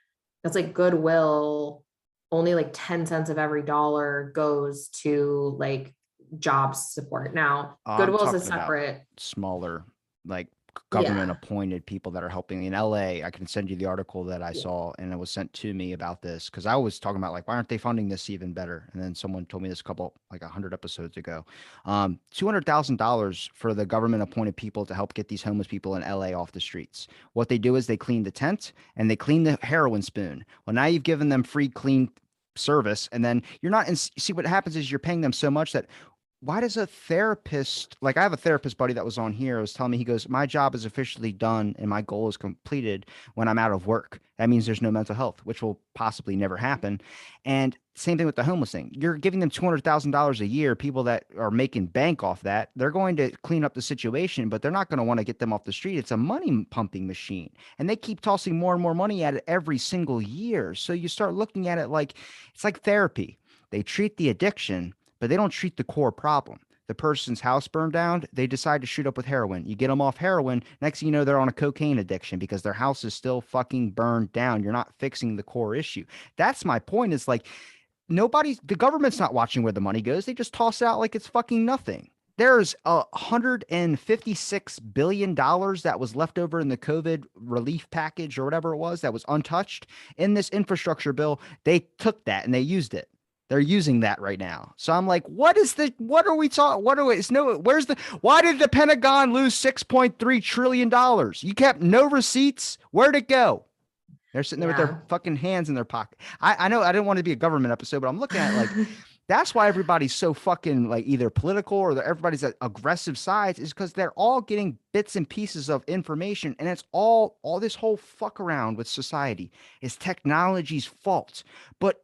that's like goodwill, only like 10 cents of every dollar goes to like job support. Now, I'm goodwill is a talking about separate, smaller, like government yeah, appointed people that are helping in LA. I can send you the article that I yeah, saw and it was sent to me about this because I was talking about like, why aren't they funding this even better? And then someone told me this a couple, like 100 episodes ago. $200,000 for the government appointed people to help get these homeless people in LA off the streets. What they do is they clean the tent and they clean the heroin spoon. Well, now you've given them free clean service and then you're not in, see what happens is you're paying them so much that why does a therapist, like I have a therapist buddy that was on here, was telling me, he goes, my job is officially done and my goal is completed when I'm out of work. That means there's no mental health, which will possibly never happen. And same thing with the homeless thing. You're giving them $200,000 a year. People that are making bank off that, they're going to clean up the situation, but they're not going to want to get them off the street. It's a money pumping machine. And they keep tossing more and more money at it every single year. So you start looking at it like it's like therapy. They treat the addiction, but they don't treat the core problem. The person's house burned down, they decide to shoot up with heroin. You get them off heroin, next thing you know, they're on a cocaine addiction because their house is still fucking burned down. You're not fixing the core issue. That's my point, is like the government's not watching where the money goes. They just toss it out like it's fucking nothing. There's $156 billion that was left over in the COVID relief package or whatever it was that was untouched in this infrastructure bill. They took that and they used it. They're using that right now. So I'm like, what are we talking? Why did the Pentagon lose $6.3 trillion? You kept no receipts. Where'd it go? They're sitting there with their yeah. fucking hands in their pocket. I know I didn't want to be a government episode, but I'm looking at it like, that's why everybody's so fucking like either political or everybody's at aggressive sides, is because they're all getting bits and pieces of information. And it's all this whole fuck around with society is technology's fault. But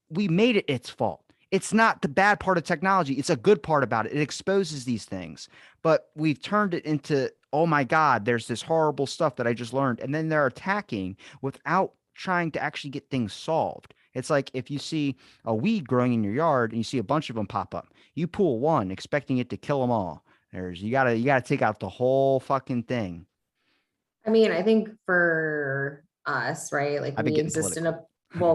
we made it its fault. It's not the bad part of technology. It's a good part about it. It exposes these things, but we've turned it into, oh my God, there's this horrible stuff that I just learned. And then they're attacking without trying to actually get things solved. It's like if you see a weed growing in your yard and you see a bunch of them pop up, you pull one expecting it to kill them all. You gotta take out the whole fucking thing. I mean, I think for us, right, like I've been getting political.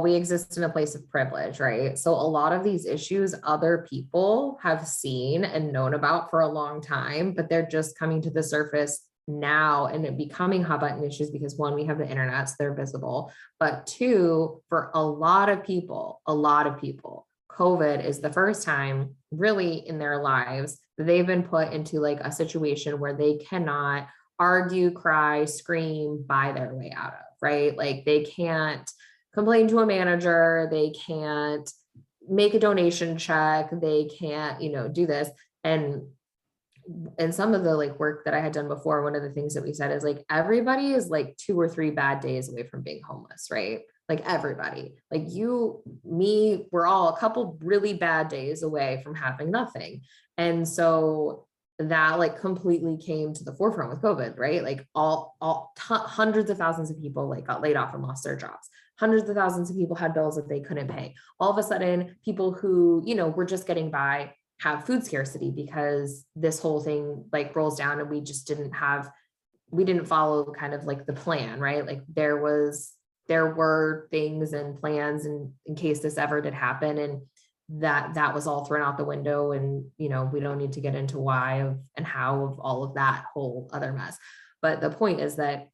we exist in a place of privilege, right? So a lot of these issues other people have seen and known about for a long time, but they're just coming to the surface now and it becoming hot button issues because one, we have the internet, so they're visible. But two, for a lot of people, COVID is the first time really in their lives that they've been put into like a situation where they cannot argue, cry, scream, buy their way out of, right? Like they can't complain to a manager, they can't make a donation check, they can't, do this. And some of the like work that I had done before, one of the things that we said is like everybody is like 2 or 3 bad days away from being homeless, right? Like everybody, like you, me, we're all a couple really bad days away from having nothing. And so that like completely came to the forefront with COVID, right? Like hundreds of thousands of people like got laid off and lost their jobs. Hundreds of thousands of people had bills that they couldn't pay. All of a sudden, people who, were just getting by have food scarcity because this whole thing like rolls down and we didn't follow kind of like the plan, right? Like there were things and plans in case this ever did happen, and that was all thrown out the window. And we don't need to get into why of and how of all of that whole other mess. But the point is that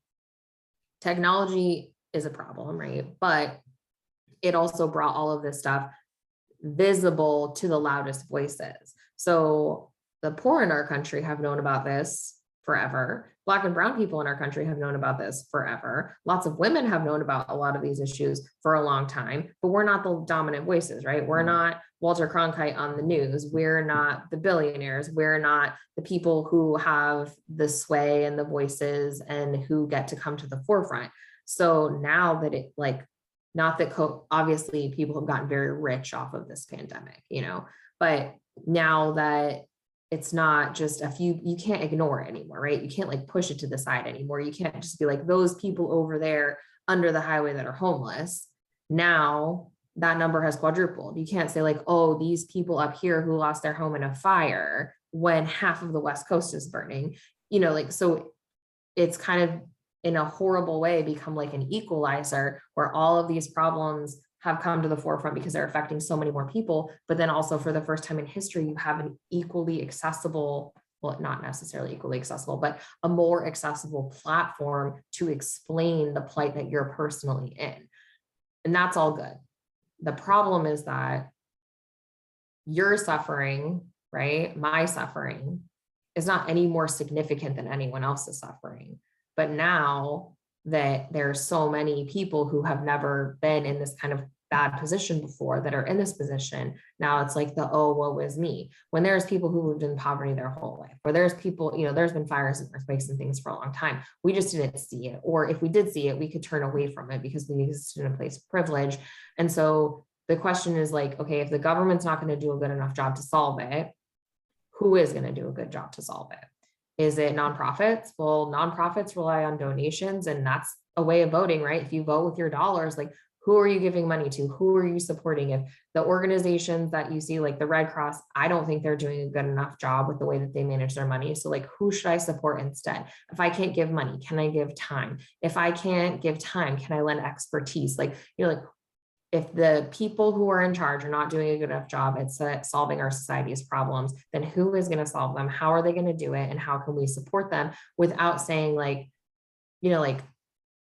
technology is a problem, right? But it also brought all of this stuff visible to the loudest voices. So the poor in our country have known about this forever. Black and brown people in our country have known about this forever. Lots of women have known about a lot of these issues for a long time, but we're not the dominant voices, right? We're not Walter Cronkite on the news. We're not the billionaires. We're not the people who have the sway and the voices and who get to come to the forefront. So now that it like, not that obviously people have gotten very rich off of this pandemic, but now that it's not just a few, you can't ignore it anymore, right? You can't like push it to the side anymore. You can't just be like those people over there under the highway that are homeless. Now that number has quadrupled. You can't say like, oh, these people up here who lost their home in a fire when half of the West Coast is burning, like, so it's kind of in a horrible way become like an equalizer where all of these problems have come to the forefront because they're affecting so many more people. But then also for the first time in history, you have an equally accessible, well, not necessarily equally accessible, but a more accessible platform to explain the plight that you're personally in. And that's all good. The problem is that your suffering, right? My suffering is not any more significant than anyone else's suffering. But now that there are so many people who have never been in this kind of bad position before that are in this position, now it's like the, oh, woe is me. When there's people who lived in poverty their whole life, where there's people, there's been fires and earthquakes and things for a long time. We just didn't see it. Or if we did see it, we could turn away from it because we existed in a place of privilege. And so the question is like, okay, if the government's not going to do a good enough job to solve it, who is going to do a good job to solve it? Is it nonprofits? Well, nonprofits rely on donations, and that's a way of voting, right? If you vote with your dollars, like who are you giving money to? Who are you supporting? If the organizations that you see, like the Red Cross, I don't think they're doing a good enough job with the way that they manage their money. So like, who should I support instead? If I can't give money, can I give time? If I can't give time, can I lend expertise? Like, like, if the people who are in charge are not doing a good enough job at solving our society's problems, then who is going to solve them? How are they going to do it? And how can we support them without saying like, like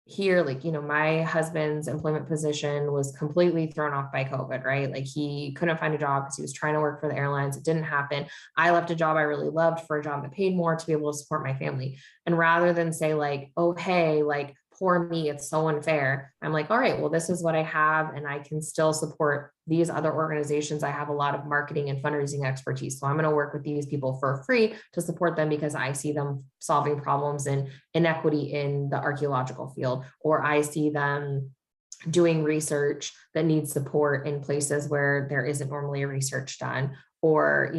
here, like, my husband's employment position was completely thrown off by COVID, right? Like he couldn't find a job because he was trying to work for the airlines. It didn't happen. I left a job I really loved for a job that paid more to be able to support my family. And rather than say like, oh, hey, like, poor me, it's so unfair. I'm like, all right, well, this is what I have, and I can still support these other organizations. I have a lot of marketing and fundraising expertise. So I'm going to work with these people for free to support them because I see them solving problems and inequity in the archaeological field, or I see them doing research that needs support in places where there isn't normally research done, or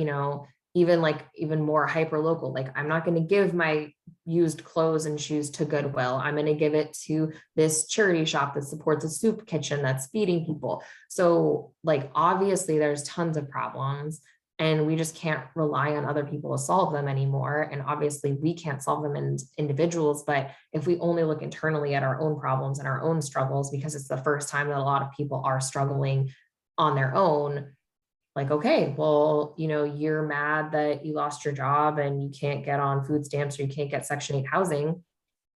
even more hyper local. Like I'm not going to give my used clothes and shoes to Goodwill. I'm going to give it to this charity shop that supports a soup kitchen that's feeding people. So like obviously there's tons of problems, and we just can't rely on other people to solve them anymore. And obviously we can't solve them as individuals, but if we only look internally at our own problems and our own struggles, because it's the first time that a lot of people are struggling on their own, like, okay, well, you're mad that you lost your job and you can't get on food stamps or you can't get Section 8 housing.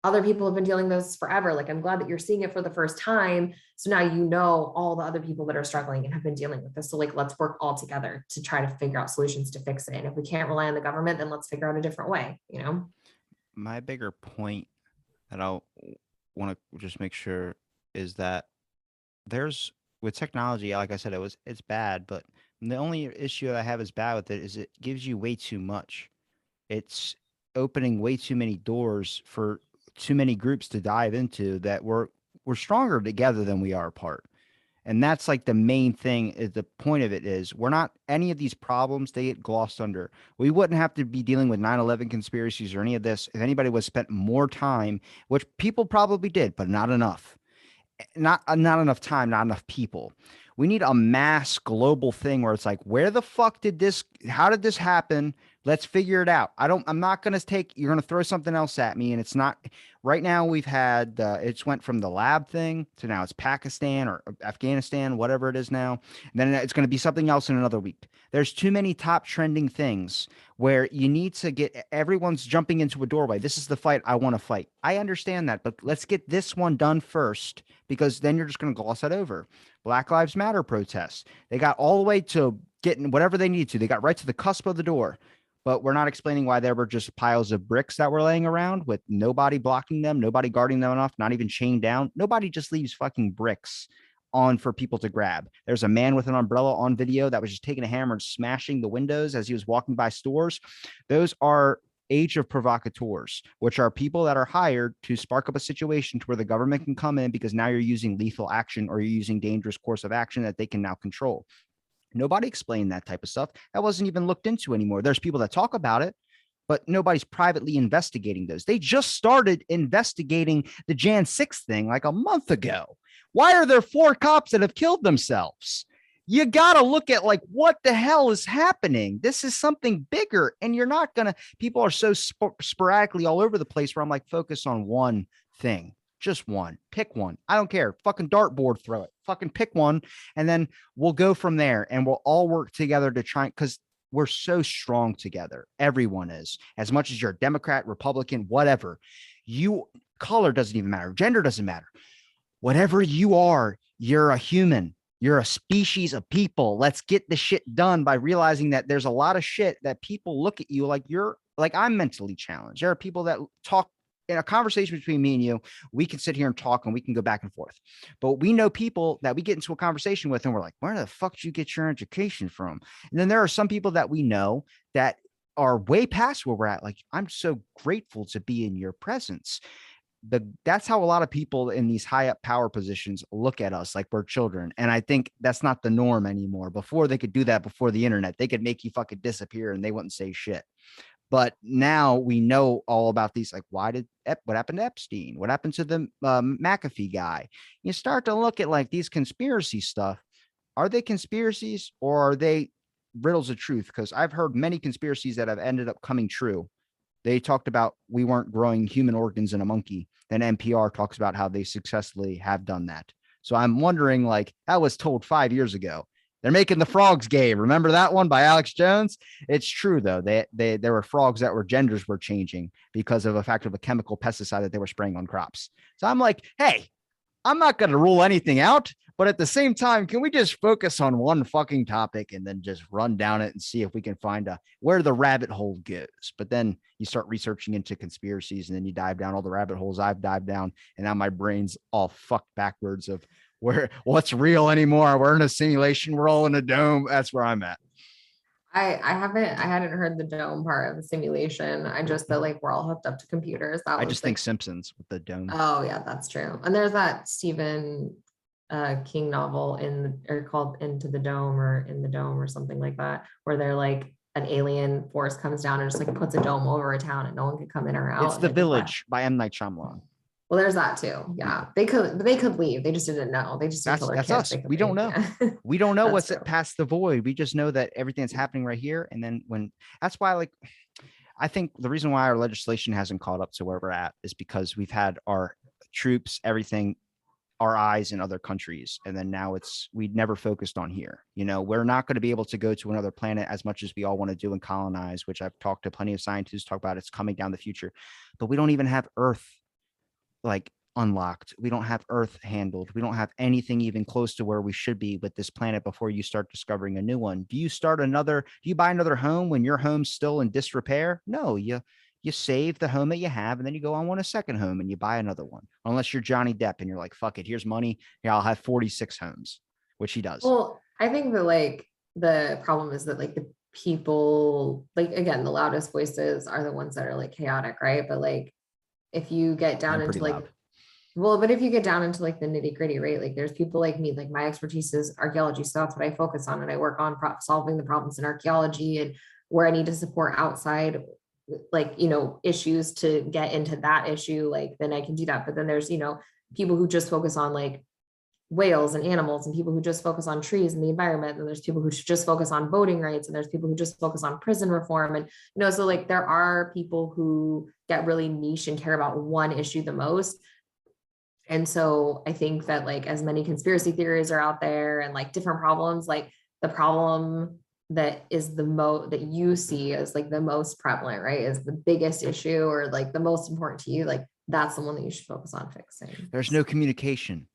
Other people have been dealing with this forever. Like, I'm glad that you're seeing it for the first time. So now all the other people that are struggling and have been dealing with this. So like, let's work all together to try to figure out solutions to fix it. And if we can't rely on the government, then let's figure out a different way. My bigger point that I want to just make sure is that there's with technology, like I said, it's bad, but the only issue I have is bad with it is it gives you way too much. It's opening way too many doors for too many groups to dive into that we're stronger together than we are apart. And that's like the main thing. Is the point of it is we're not any of these problems, they get glossed under. We wouldn't have to be dealing with 9/11 conspiracies or any of this if anybody was spent more time, which people probably did, but not enough. Not enough time, not enough people. We need a mass global thing where it's like, where the fuck did this? How did this happen? Let's figure it out. I'm not going to take. You're going to throw something else at me, and it's not. Right now, we've had. It's went from the lab thing to now it's Pakistan or Afghanistan, whatever it is now. And then it's going to be something else in another week. There's too many top trending things where you need to get everyone's jumping into a doorway. This is the fight I want to fight. I understand that, but let's get this one done first because then you're just going to gloss that over. Black Lives Matter protests. They got all the way to getting whatever they need to. They got right to the cusp of the door. But we're not explaining why there were just piles of bricks that were laying around with nobody blocking them, nobody guarding them enough, not even chained down. Nobody just leaves fucking bricks on for people to grab. There's a man with an umbrella on video that was just taking a hammer and smashing the windows as he was walking by stores. Those are age of provocateurs, which are people that are hired to spark up a situation to where the government can come in because now you're using lethal action or you're using dangerous course of action that they can now control. Nobody explained that type of stuff. That wasn't even looked into anymore. There's people that talk about it, but nobody's privately investigating those. They just started investigating the Jan 6 thing like a month ago. Why are there 4 cops that have killed themselves? You got to look at like what the hell is happening. This is something bigger, and you're not going to, people are so sporadically all over the place where I'm like, focus on one thing, just one, pick one. I don't care. Fucking dartboard, throw it, fucking pick one. And then we'll go from there and we'll all work together to try, because we're so strong together. Everyone is, as much as you're a Democrat, Republican, whatever. You, color doesn't even matter. Gender doesn't matter. Whatever you are, you're a human. You're a species of people. Let's get the shit done by realizing that there's a lot of shit that people look at you like you're like I'm mentally challenged. There are people that talk in a conversation between me and you. We can sit here and talk and we can go back and forth. But we know people that we get into a conversation with and we're like, where the fuck did you get your education from? And then there are some people that we know that are way past where we're at. Like, I'm so grateful to be in your presence. That's how a lot of people in these high up power positions look at us like we're children. And I think that's not the norm anymore. Before they could do that before the internet, they could make you fucking disappear and they wouldn't say shit. But now we know all about these. Like, what happened to Epstein? What happened to the McAfee guy? You start to look at like these conspiracy stuff. Are they conspiracies or are they riddles of truth? Because I've heard many conspiracies that have ended up coming true. They talked about we weren't growing human organs in a monkey. Then NPR talks about how they successfully have done that. So I'm wondering, like, that was told 5 years ago. They're making the frogs gay. Remember that one by Alex Jones? It's true though. There were frogs that were genders were changing because of a fact of a chemical pesticide that they were spraying on crops. So I'm like, hey, I'm not going to rule anything out, but at the same time, can we just focus on one fucking topic and then just run down it and see if we can find where the rabbit hole goes? But then you start researching into conspiracies and then you dive down all the rabbit holes I've dived down. And now my brain's all fucked backwards of what's real anymore. We're in a simulation. We're all in a dome. That's where I'm at. I hadn't heard the dome part of the simulation. I just feel like we're all hooked up to computers. That I was just think like, Simpsons with the dome. oh yeah, that's true. And there's that Stephen King novel or called Into the Dome or In the Dome or something like that, where they're like an alien force comes down and just like puts a dome over a town and no one can come in or It's out. The And I think Village by M. Night Shyamalan. well, there's that too. Yeah. They could leave. They just didn't know. They just didn't tell their That's kids us. they could We don't leave. know. Yeah. We don't know That's what's true. past the void. We just know that everything's happening right here. And then that's why, like, I think the reason why our legislation hasn't caught up to where we're at is because we've had our troops, everything, our eyes in other countries. And then now we never focused on here. We're not going to be able to go to another planet as much as we all want to do and colonize, which I've talked to plenty of scientists talk about. It's coming down the future, but we don't even have Earth like unlocked. We don't have Earth handled. We don't have anything even close to where we should be with this planet before you start discovering a new one. Do you buy another home when your home's still in disrepair? No, you save the home that you have and then you go on a second home and you buy another one. Unless you're Johnny Depp and you're like, fuck it, here's money. Yeah, I'll have 46 homes, which he does. Well, I think that like the problem is that like the people, like again, the loudest voices are the ones that are like chaotic, right? But like if you get down I'm into pretty like loud. Well, but if you get down into like the nitty gritty, right? Like there's people like me, like my expertise is archaeology. So that's what I focus on. And I work on solving the problems in archaeology and where I need to support outside, like, issues to get into that issue, like then I can do that. But then there's, people who just focus on like whales and animals and people who just focus on trees and the environment. And there's people who just focus on voting rights and there's people who just focus on prison reform. And, so like there are people who get really niche and care about one issue the most. And so I think that like as many conspiracy theories are out there and like different problems, like the problem that is the most that you see as like the most prevalent, right? Is the biggest issue or like the most important to you, like that's the one that you should focus on fixing. There's no communication.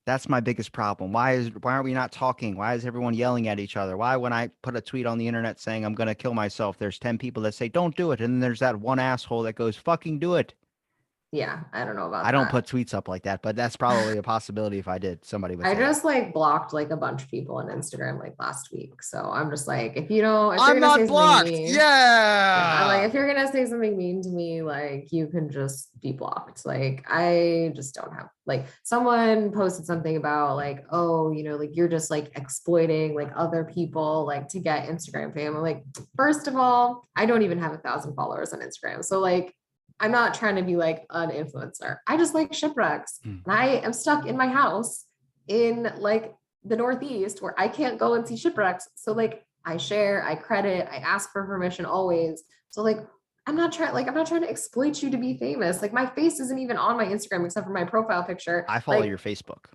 That's my biggest problem. Why aren't we not talking? Why is everyone yelling at each other? Why, when I put a tweet on the internet saying I'm going to kill myself, there's 10 people that say don't do it, and then there's that one asshole that goes fucking do it. Yeah, I don't know I about don't that. put tweets up like that, but that's probably a possibility. If I did, somebody would I say that. just like blocked like a bunch of people on Instagram like last week. So I'm just like, if you're I'm gonna say not something to blocked. me, yeah, I'm like, Yeah. if you're gonna say something mean to me, like you can just be blocked. Like I just don't have like someone posted something about like, oh, like you're just like exploiting like other people like to get Instagram fame. I'm like, first of all, I don't even have 1,000 followers on Instagram. So like I'm not trying to be like an influencer. I just like shipwrecks. Hmm. And I am stuck in my house in like the Northeast where I can't go and see shipwrecks. So like I share, I credit, I ask for permission always. So like I'm not trying to exploit you to be famous. Like my face isn't even on my Instagram except for my profile picture. I follow your Like, Facebook.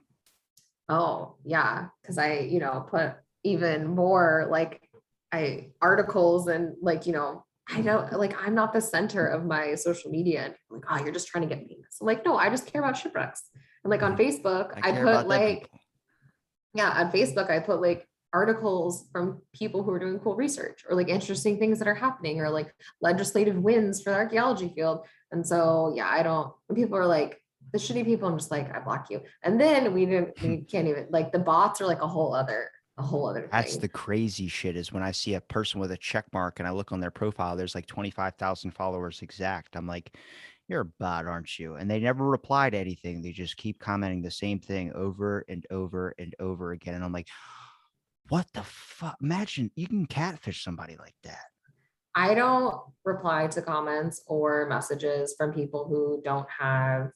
oh yeah, because I, put even more like I articles and like, I don't like I'm not the center of my social media. And like, oh, you're just trying to get famous. I'm like, no, I just care about shipwrecks. And like on Facebook, I I care put about dead like, people. yeah, on Facebook, I put like articles from people who are doing cool research or like interesting things that are happening or like legislative wins for the archaeology field. And so, yeah, I don't, when people are like, the shitty people, I'm just like, I block you. And then we can't even like the bots are like a whole other That's thing. the crazy shit is when I see a person with a check mark and I look on their profile, there's like 25,000 followers exact. I'm like, you're a bot, aren't you? And they never reply to anything. They just keep commenting the same thing over and over and over again. And I'm like, what the fuck? Imagine you can catfish somebody like that. I don't reply to comments or messages from people who don't have,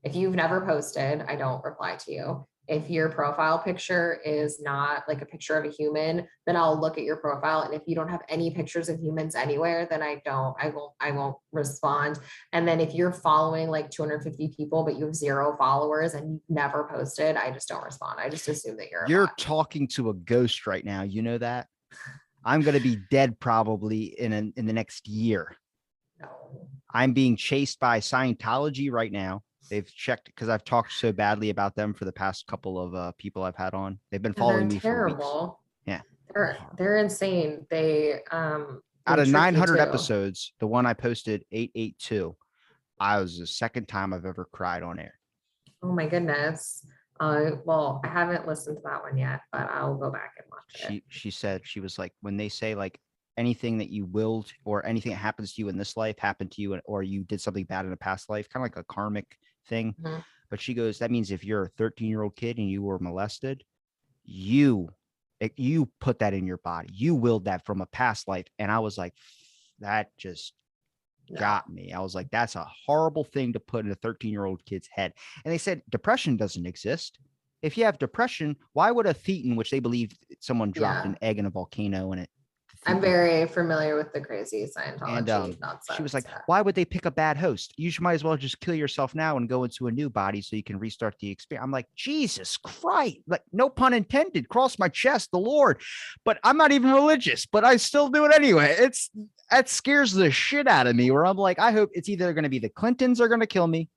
if you've never posted, I don't reply to you. If your profile picture is not like a picture of a human, then I'll look at your profile. And if you don't have any pictures of humans anywhere, then I won't respond. And then if you're following like 250 people, but you have 0 followers and you've never posted, I just don't respond. I just assume that you're a You're bot. talking to a ghost right now. You know that? I'm going to be dead probably in the next year. No. I'm being chased by Scientology right now. They've checked because I've talked so badly about them for the past couple of people I've had on. They've been Yeah, they're following me for weeks. terrible. Yeah. They're insane. Out They of trick you 900 too. episodes, the one I posted 882, I was the second time I've ever cried on air. Oh my goodness. Well, I haven't listened to that one yet, but I'll go back and watch it. She said, she was like, when they say like anything that you willed or anything that happens to you in this life happened to you, or you did something bad in a past life, kind of like a karmic thing. Mhm. But she goes, that means if you're a 13-year-old kid and you were molested, you you put that in your body. You willed that from a past life. And I was like, that just No. got me. I was like, that's a horrible thing to put in a 13-year-old kid's head. And they said depression doesn't exist. If you have depression, why would a thetan, which they believe someone dropped Yeah. an egg in a volcano and it I'm thetan very familiar with the crazy and Scientology she was like, nonsense. why would they pick a bad host? You might as well just kill yourself now and go into a new body so you can restart the experience. I'm like, Jesus Christ, like no pun intended, cross my chest, the Lord. But I'm not even religious, but I still do it anyway. That scares the shit out of me where I'm like, I hope it's either going to be the Clintons are going to kill me.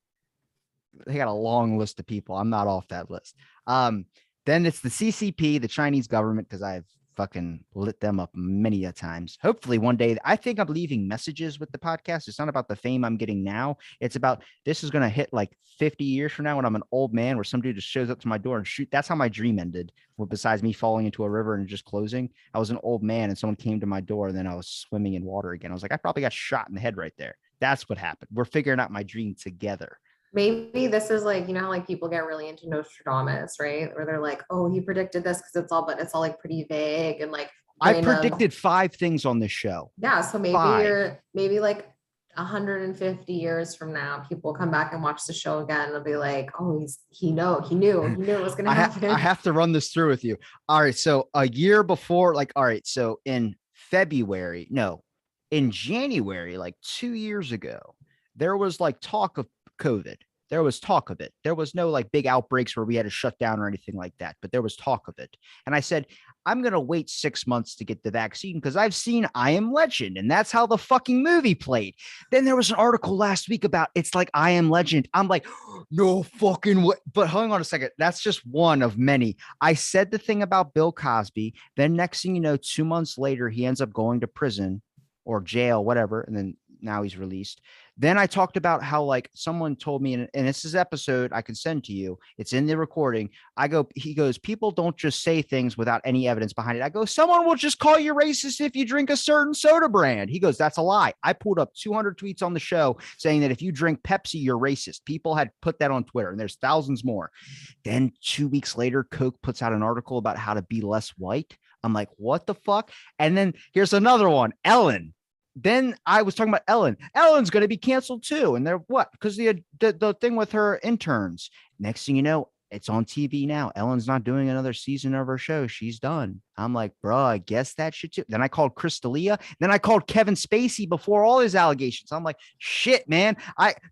They got a long list of people. I'm not off that list. Then it's the CCP, the Chinese government, because I've fucking lit them up many a times. Hopefully one day, I think I'm leaving messages with the podcast. It's not about the fame I'm getting now. It's about this is going to hit like 50 years from now when I'm an old man where some dude just shows up to my door and shoot. That's how my dream ended. Well, besides me falling into a river and just closing, I was an old man and someone came to my door and then I was swimming in water again. I was like, I probably got shot in the head right there. That's what happened. We're figuring out my dream together. Maybe this is like, you know, how like people get really into Nostradamus, right? Where they're like, oh, he predicted this because it's all like pretty vague and like I random. predicted 5 things on this show. Yeah. So maybe 5. maybe like 150 years from now, people come back and watch the show again. And they'll be like, oh, he knew it was going to I happen. have to run this through with you. All right, so a year before, like, all right, so in February, no, in January, like 2 years ago, there was like talk of COVID. There was talk of it. There was no like big outbreaks where we had to shut down or anything like that, but there was talk of it. And I said, I'm gonna wait 6 months to get the vaccine because I've seen I Am Legend, and that's how the fucking movie played. Then there was an article last week about it's like I Am Legend. I'm like, no fucking way. But hang on a second. That's just one of many. I said the thing about Bill Cosby. Then next thing you know, 2 months later, he ends up going to prison or jail, whatever. And then now he's released. Then I talked about how like someone told me, and this is episode I can send to you. It's in the recording. He goes, people don't just say things without any evidence behind it. I go, someone will just call you racist if you drink a certain soda brand. He goes, that's a lie. I pulled up 200 tweets on the show saying that if you drink Pepsi, you're racist. People had put that on Twitter, and there's thousands more. Then 2 weeks later, Coke puts out an article about how to be less white. I'm like, what the fuck? And then here's another one, Ellen. Then I was talking about Ellen. Ellen's going to be canceled too. And they're what? Because the thing with her interns. Next thing you know, it's on TV now. Ellen's not doing another season of her show. She's done. I'm like, bro, I guess that shit too. Then I called Chris D'Elia. Then I called Kevin Spacey before all his allegations. I'm like, shit, man.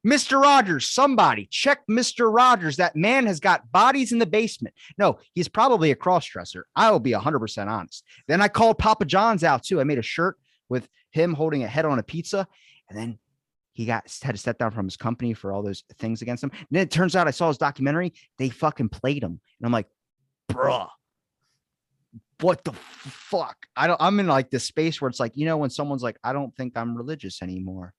Mr. Rogers, somebody check Mr. Rogers. That man has got bodies in the basement. No, he's probably a cross-dresser. I will be 100% honest. Then I called Papa John's out too. I made a shirt with him holding a head on a pizza. And then he had to step down from his company for all those things against him. And then it turns out I saw his documentary. They fucking played him. And I'm like, bruh, what the fuck? I'm in like this space where it's like, you know, when someone's like, I don't think I'm religious anymore.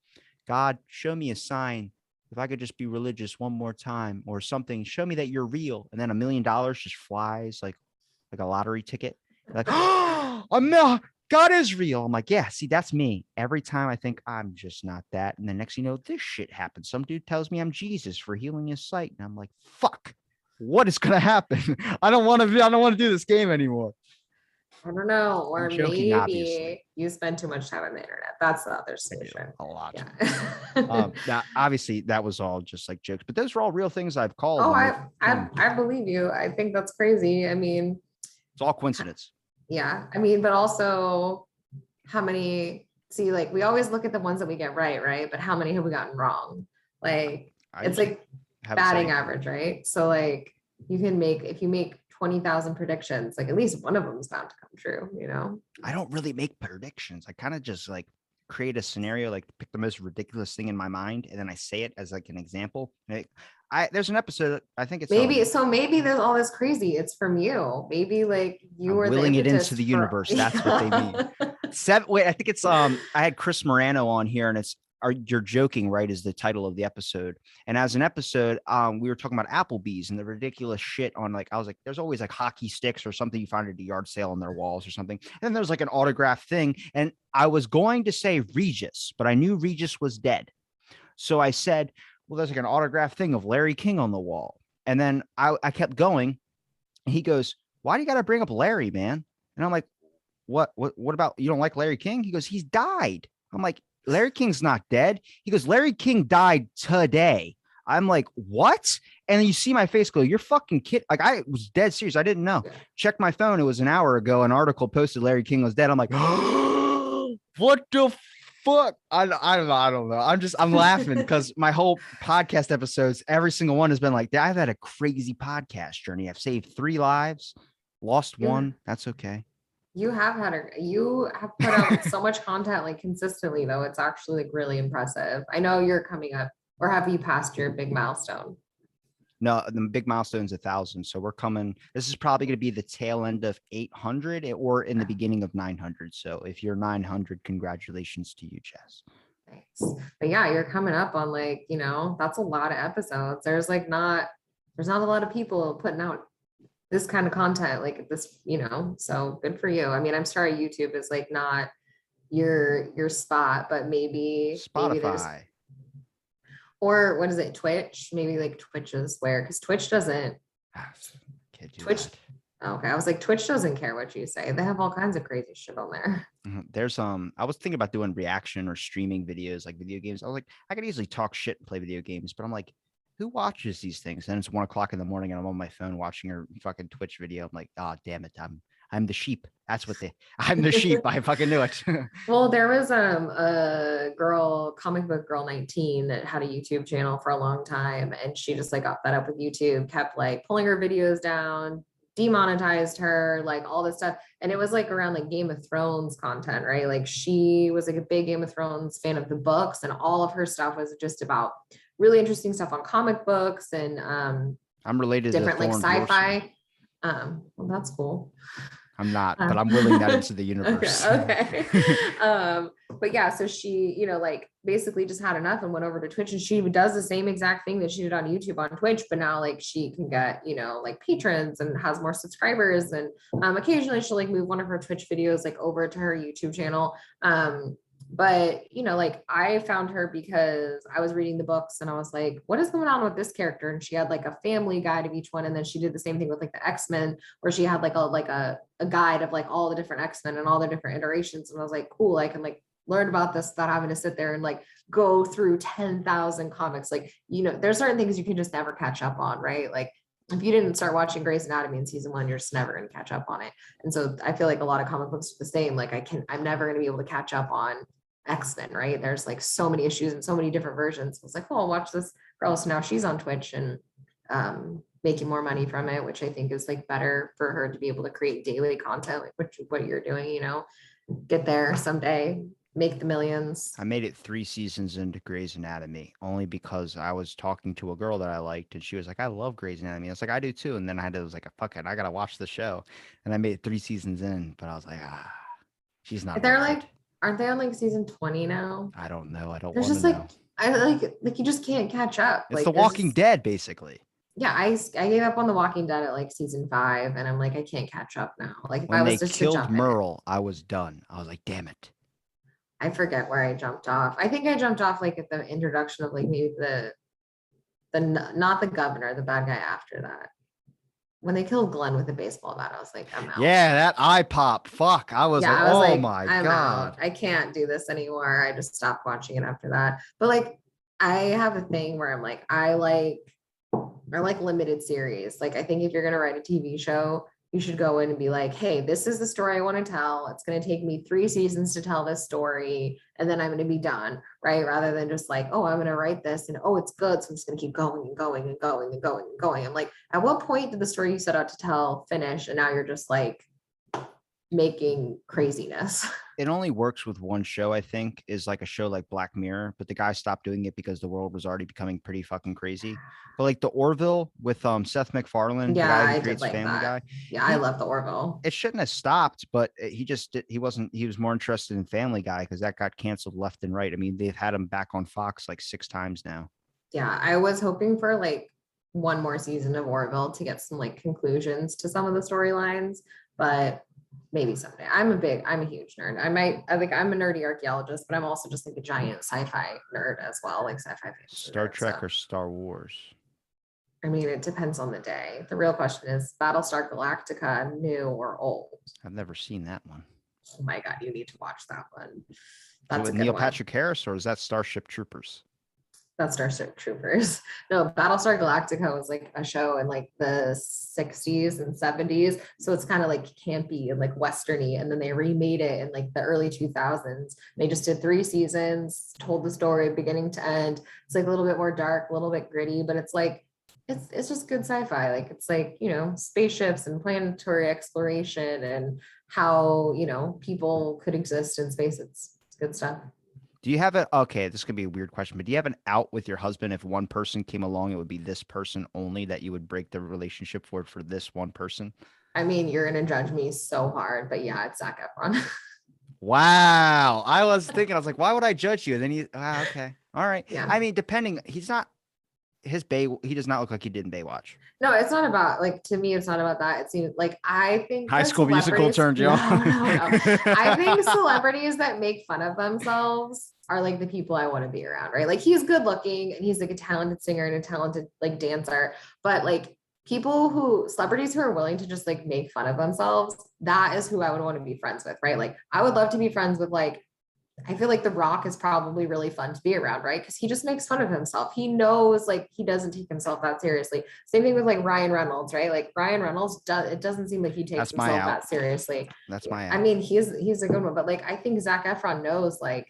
God, show me a sign. If I could just be religious one more time or something, show me that you're real. And then $1 million just flies like a lottery ticket. You're like, oh, I'm not, God is real. I'm like, yeah, see, that's me. Every time I think I'm just not that. And the next, you know, this shit happens. Some dude tells me I'm Jesus for healing his sight. And I'm like, fuck, what is going to happen? I don't want to do this game anymore. I don't know. I'm Or joking, obviously. maybe you spend too much time on the internet. That's the other I do solution. a lot. Yeah. Now obviously that was all just like jokes, but those are all real things I've called Oh, and they've I come. I believe you. I think that's crazy. I mean, It's all coincidence. yeah. I mean, but also how many see like we always look at the ones that we get right, right? But how many have we gotten wrong? Like I it's usually like have a batting saying. average, right? So like you can make if you make 20,000 predictions, like at least one of them is bound to come true, you know? I don't really make predictions. I kind of just like create a scenario, like pick the most ridiculous thing in my mind, and then I say it as like an example. There's an episode. I think it's Maybe there's all this crazy. It's from you. Maybe like you I'm were the willing it into impetus the for universe. That's what they mean. Wait, I think it's I had Chris Morano on here, and it's are you're joking, right? Is the title of the episode. And as an episode, we were talking about Applebee's and the ridiculous shit on like I was like, there's always like hockey sticks or something you find at a yard sale on their walls or something. And then there's like an autograph thing. And I was going to say Regis, but I knew Regis was dead. So I said, well, there's like an autograph thing of Larry King on the wall. And then I kept going. And he goes, why do you got to bring up Larry, man? And I'm like, what about you don't like Larry King? He goes, he's died. I'm like, Larry King's not dead. He goes, Larry King died today. I'm like, what? And then you see my face go, you're fucking kid. Like I was dead serious. I didn't know. Check my phone. It was an hour ago. An article posted Larry King was dead. I'm like, what the fuck? I don't know. I'm laughing because my whole podcast episodes, every single one has been like, I've had a crazy podcast journey. I've saved 3 lives, lost you one. That's okay. you have put out so much content like consistently though. It's actually like really impressive. I know you're coming up or have you passed your big milestone? No, the big milestone's 1,000. So we're coming. This is probably going to be the tail end of 800 or in the beginning of 900. So if you're 900, congratulations to you, Jess. Thanks. But yeah, you're coming up on like, you know, that's a lot of episodes. There's not a lot of people putting out this kind of content like this, you know, so good for you. I mean, I'm sorry YouTube is like not your spot, but maybe there's Spotify. Or what is it? Twitch? Maybe like Twitch is where, because Twitch doesn't, Ah, can't do Twitch. that. Okay. I was like, Twitch doesn't care what you say. They have all kinds of crazy shit on there. There's I was thinking about doing reaction or streaming videos like video games. I was like, I could easily talk shit and play video games, but I'm like, who watches these things? And it's 1 o'clock in the morning and I'm on my phone watching a fucking Twitch video. I'm like, oh damn it, I'm the sheep. That's what they I'm the sheep. I fucking knew it. Well, there was a girl, comic book girl 19 that had a YouTube channel for a long time and she just like got fed up with YouTube, kept like pulling her videos down, demonetized her, like all this stuff. And it was like around like Game of Thrones content, right? Like she was like a big Game of Thrones fan of the books and all of her stuff was just about really interesting stuff on comic books and I'm related to different like Thorne Borson. sci-fi. Well, that's cool. I'm not, but Um, I'm willing that into the okay, universe. okay. But yeah, so she, like basically just had enough and went over to Twitch and she does the same exact thing that she did on YouTube on Twitch, but now like she can get, like patrons and has more subscribers. And occasionally she'll like move one of her Twitch videos like over to her YouTube channel. But like I found her because I was reading the books and I was like, what is going on with this character? And she had like a family guide of each one. And then she did the same thing with like the X-Men, where she had like a guide of like all the different X-Men and all the different iterations. And I was like, cool, I can like learn about this without having to sit there and like go through 10,000 comics. Like, there's certain things you can just never catch up on, right? Like if you didn't start watching Grey's Anatomy in season 1, you're just never going to catch up on it. And so I feel like a lot of comic books are the same. Like I'm never going to be able to catch up on X-Men, right? There's like so many issues and so many different versions. It's like, oh, I'll watch this girl. So now she's on Twitch and making more money from it, which I think is like better for her to be able to create daily content, like what you're doing, get there someday, make the millions. I made it 3 seasons into Grey's Anatomy only because I was talking to a girl that I liked and she was like, I love Grey's Anatomy. I was like, I do too. And then I was like, fuck it, I gotta watch the show. And I made it 3 seasons in, but I was like, she's not They're worth like, it. aren't they on like season 20 now? I don't know. I don't There's want to just like, know. I like you just can't catch up. It's The Like there's Walking just, Dead, basically. yeah, I gave up on The Walking Dead at like season 5 and I'm like, I can't catch up now. Like if I When they was just to killed jump in it. Merle, I was done. I was like, damn it. I forget where I jumped off. I think I jumped off like at the introduction of like maybe the not the governor, the bad guy after that. When they killed Glenn with a baseball bat, I was like, I'm out. Yeah, that eye pop. Fuck. I was Yeah, like, I was oh like, my I'm God. out. I can't do this anymore. I just stopped watching it after that. But like I have a thing where I'm like, I like limited series. Like I think if you're gonna write a TV show, you should go in and be like, hey, this is the story I want to tell. It's going to take me 3 seasons to tell this story, and then I'm going to be done, right? Rather than just like, oh, I'm going to write this and oh, it's good. So I'm just going to keep going and going and going and going and going. I'm like, at what point did the story you set out to tell finish? And now you're just like making craziness. It only works with one show, I think, is like a show like Black Mirror, but the guy stopped doing it because the world was already becoming pretty fucking crazy. But like the Orville with Seth MacFarlane, the Yeah, guy who I did creates like Family that. Guy, Yeah, I he love the Orville. it shouldn't have stopped, but he wasn't he was more interested in Family Guy because that got canceled left and right. I mean, they've had him back on Fox like 6 times now. Yeah, I was hoping for like one more season of Orville to get some like conclusions to some of the storylines, but maybe someday. I'm a huge nerd. I think I'm a nerdy archaeologist, but I'm also just like a giant sci-fi nerd as well, like sci-fi fantasy Star nerd. Trek So or Star Wars? I mean, it depends on the day. The real question is Battlestar Galactica, new or old? I've never seen that one. Oh my God, you need to watch that one. Is it That's a with good Neil one. Patrick Harris or is that Starship Troopers? That's Starship Troopers. No, Battlestar Galactica was like a show in like the 60s and 70s. So it's kind of like campy and like westerny. And then they remade it in like the early 2000s. They just did 3 seasons, told the story beginning to end. It's like a little bit more dark, a little bit gritty, but it's like it's just good sci-fi. Like it's like, spaceships and planetary exploration and how, people could exist in space. It's good stuff. Do you have a okay? This could be a weird question, but do you have an out with your husband if one person came along? It would be this person only that you would break the relationship for this one person. I mean, you're gonna judge me so hard, but yeah, it's Zac Efron. Wow, I was thinking, I was like, why would I judge you? And then okay, all right. Yeah. I mean, depending, he's not. his Bay. He does not look like he did in Baywatch. No, it's not about like to me, it's not about that. It seems like I think High that School Musical celebrities, turned you no, on. no, no. I think celebrities that make fun of themselves are like the people I want to be around, right? Like he's good looking and he's like a talented singer and a talented like dancer, but like celebrities who are willing to just like make fun of themselves, that is who I would want to be friends with, right? Like I would love to be friends with like I feel like The Rock is probably really fun to be around, right? Because he just makes fun of himself. He knows like he doesn't take himself that seriously. Same thing with like Ryan Reynolds, right? Like Ryan Reynolds does it doesn't seem like he takes That's my himself out. that seriously. That's my I out. mean, he's a good one, but like I think Zac Efron knows like,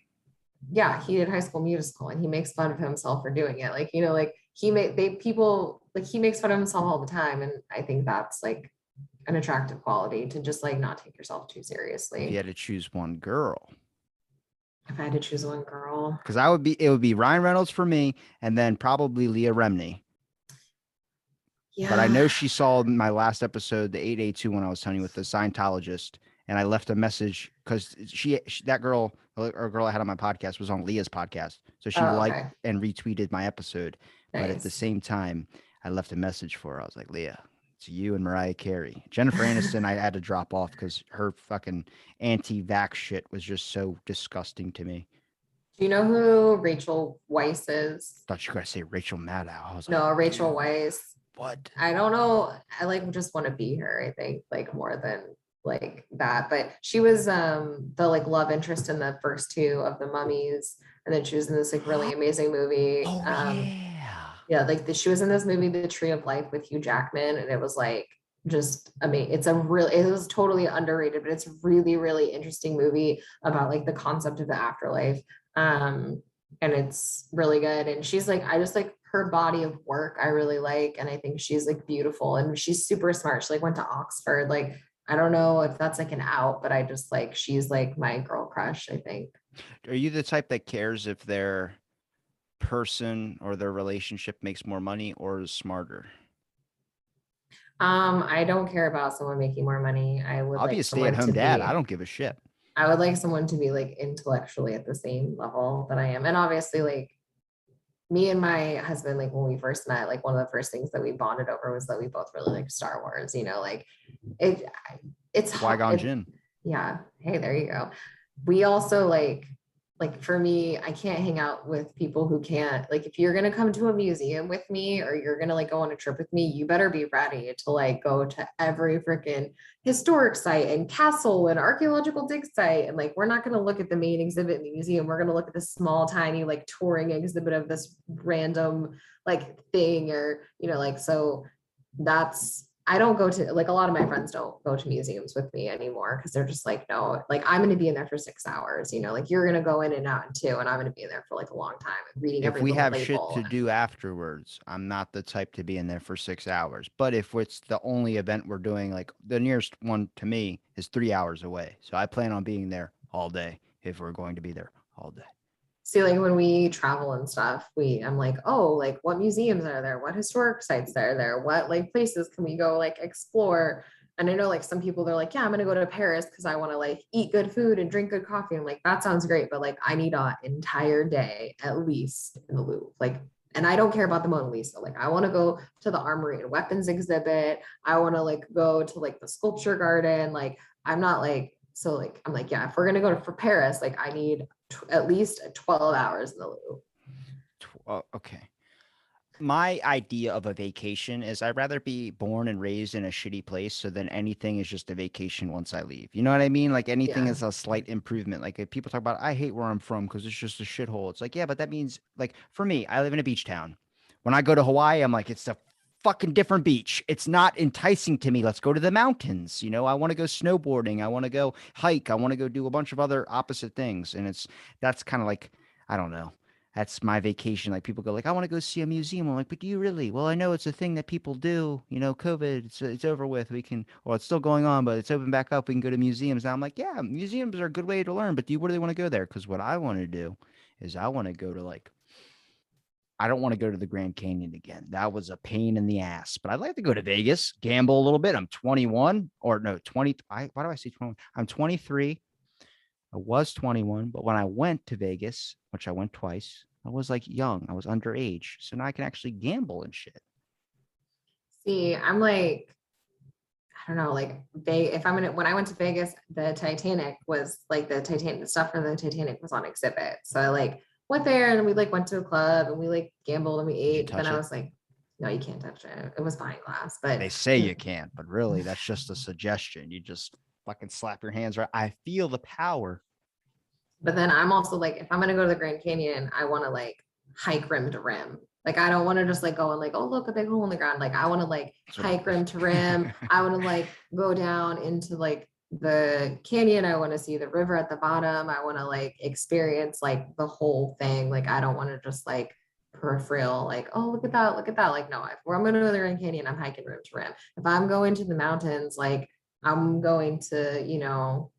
yeah, he did High School Musical and he makes fun of himself for doing it. Like, like he made they people like he makes fun of himself all the time. And I think that's like an attractive quality to just like not take yourself too If you seriously. had to choose one girl, If I had to choose one girl. because it would be Ryan Reynolds for me, and then probably Leah Remini. But I Yeah. know she saw my last episode, the 882, when I was telling you with the Scientologist, and I left a message because that girl or girl I had on my podcast was on Leah's podcast, so she Oh, liked okay. and retweeted my episode. But at the Nice. same time, I left a message for her. I was like, Leah, it's you and Mariah Carey. Jennifer Aniston, I had to drop off because her fucking anti-vax shit was just so disgusting to me. Do you know who Rachel Weisz is? Thought you were gonna say Rachel Maddow. I was like, No, Rachel dude, Weisz. what? I don't know. I like just want to be her, I think, like more than like that. But she was the like love interest in the first two of the mummies. And then she was in this like really amazing movie. Oh yeah. Yeah, like she was in this movie, The Tree of Life with Hugh Jackman, and it was like just I mean it was totally underrated, but it's really, really interesting movie about like the concept of the afterlife. And it's really good. And she's like, I just like her body of work, I really like, and I think she's like beautiful and she's super smart. She like went to Oxford. Like, I don't know if that's like an out, but I just like she's like my girl crush, I think. Are you the type that cares if their person or their relationship makes more money or is smarter? I don't care about someone making more money. I'll be a stay-at-home dad. I don't give a shit. I would like someone to be like intellectually at the same level that I am. And obviously, like me and my husband, like when we first met, like one of the first things that we bonded over was that we both really like Star Wars, like it, it's hard. Qui-Gon Jinn. Yeah. Hey, there you go. We also like for me, I can't hang out with people who can't like if you're gonna come to a museum with me or you're gonna like go on a trip with me, you better be ready to like go to every freaking historic site and castle and archaeological dig site. And like we're not gonna look at the main exhibit in the museum. We're gonna look at this small, tiny, like touring exhibit of this random like thing or like so that's I don't go to like a lot of my friends don't go to museums with me anymore because they're just like, no, like I'm going to be in there for 6 hours, like you're going to go in and out in two, and I'm going to be in there for like a long time and reading If every we little have shit label. to do afterwards, I'm not the type to be in there for 6 hours. But if it's the only event we're doing, like the nearest one to me is 3 hours away. So I plan on being there all day if we're going to be there all day. See, like when we travel and stuff, I'm like, oh, like what museums are there? What historic sites are there? What like places can we go like explore? And I know like some people they're like, yeah, I'm gonna go to Paris because I want to like eat good food and drink good coffee. I'm like, that sounds great, but like I need an entire day at least in the Louvre. Like, and I don't care about the Mona Lisa. Like, I want to go to the Armory and Weapons exhibit. I want to like go to like the sculpture garden. Like, I'm not like so like I'm like, yeah, if we're gonna go for Paris, like I need at least 12 hours in the Louvre. Okay. My idea of a vacation is I'd rather be born and raised in a shitty place so then anything is just a vacation once I leave. You know what I mean? Like anything Yeah. is a slight improvement. Like if people talk about I hate where I'm from because it's just a shithole. It's like, yeah, but that means like for me, I live in a beach town. When I go to Hawaii, I'm like, it's a fucking different beach. It's not enticing to me. Let's go to the mountains. I want to go snowboarding. I want to go hike. I want to go do a bunch of other opposite things. And that's kind of like, I don't know. That's my vacation. Like people go like, I want to go see a museum. I'm like, but do you really? Well, I know it's a thing that people do. COVID, it's over with. We can, or it's still going on, but it's open back up. We can go to museums. Now I'm like, yeah, museums are a good way to learn. But do you really want to go there? Because what I want to do is I want to go to like, I don't want to go to the Grand Canyon again. That was a pain in the ass. But I'd like to go to Vegas, gamble a little bit. I'm 21 or no 20. Why do I say 21? I'm 23. I was 21, but when I went to Vegas, which I went twice, I was like young. I was underage. So now I can actually gamble and shit. See, I'm like, I don't know, like they if I'm gonna when I went to Vegas, the Titanic was like the stuff for the Titanic was on exhibit. So I like went there and we like went to a club and we like gambled and we Did you ate. But then touch I it? was like, no, you can't touch it. It was behind glass. But They say you can't, but really that's just a suggestion. You just fucking slap your hands right. I feel the power. then I'm also like, if I'm gonna go to the Grand Canyon, I want to like hike rim to rim. Like I don't want to just like go and like, oh look, a big hole in the ground. Like I want to like That's what hike rim to rim. I want to like go down into like the canyon. I want to see the river at the bottom. I want to like experience like the whole thing. Like I don't want to just like peripheral, like, oh look at that, look at that. Like no, if I'm gonna go to the Grand Canyon, I'm hiking rim to rim. If I'm going to the mountains, like I'm going to,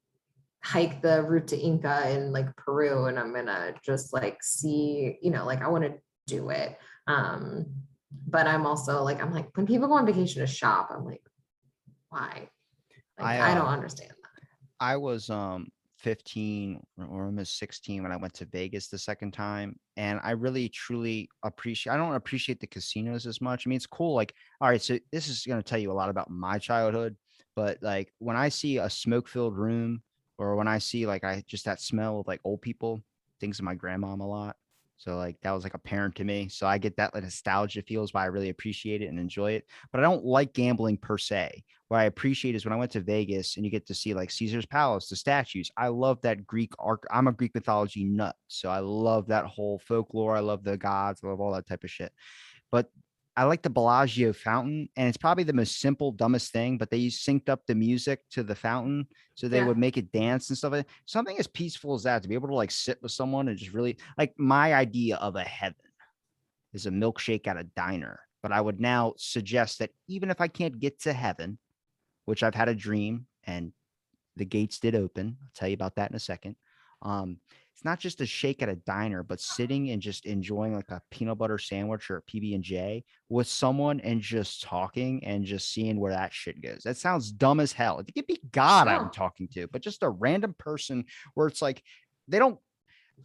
hike the route to Inca in like Peru and I'm gonna just like see, like I want to do it. Um, but I'm also like, I'm like, when people go on vacation to shop, I'm like, why? Like I I don't understand that. I was 15 or almost 16 when I went to Vegas the second time, and I really truly appreciate. I don't appreciate the casinos as much. I mean, it's cool. Like, all right, so this is going to tell you a lot about my childhood, but like when I see a smoke-filled room, or when I see like I just that smell of like old people, things of my grandmom a lot. So like that was like a parent to me. So I get that like nostalgia feels why I really appreciate it and enjoy it. But I don't like gambling per se. What I appreciate is when I went to Vegas and you get to see like Caesar's Palace, the statues. I love that Greek art. I'm a Greek mythology nut. So I love that whole folklore. I love the gods. I love all that type of shit. But I like the Bellagio fountain, and it's probably the most simple, dumbest thing, but they synced up the music to the fountain. So they Yeah. would make it dance and stuff like that. Something as peaceful as that to be able to like sit with someone and just really like my idea of a heaven is a milkshake at a diner. But I would now suggest that even if I can't get to heaven, which I've had a dream and the gates did open. I'll tell you about that in a second. It's not just a shake at a diner, but sitting and just enjoying like a peanut butter sandwich or a PB&J with someone and just talking and just seeing where that shit goes. That sounds dumb as hell. It could be God I'm No. talking to, but just a random person where it's like they don't.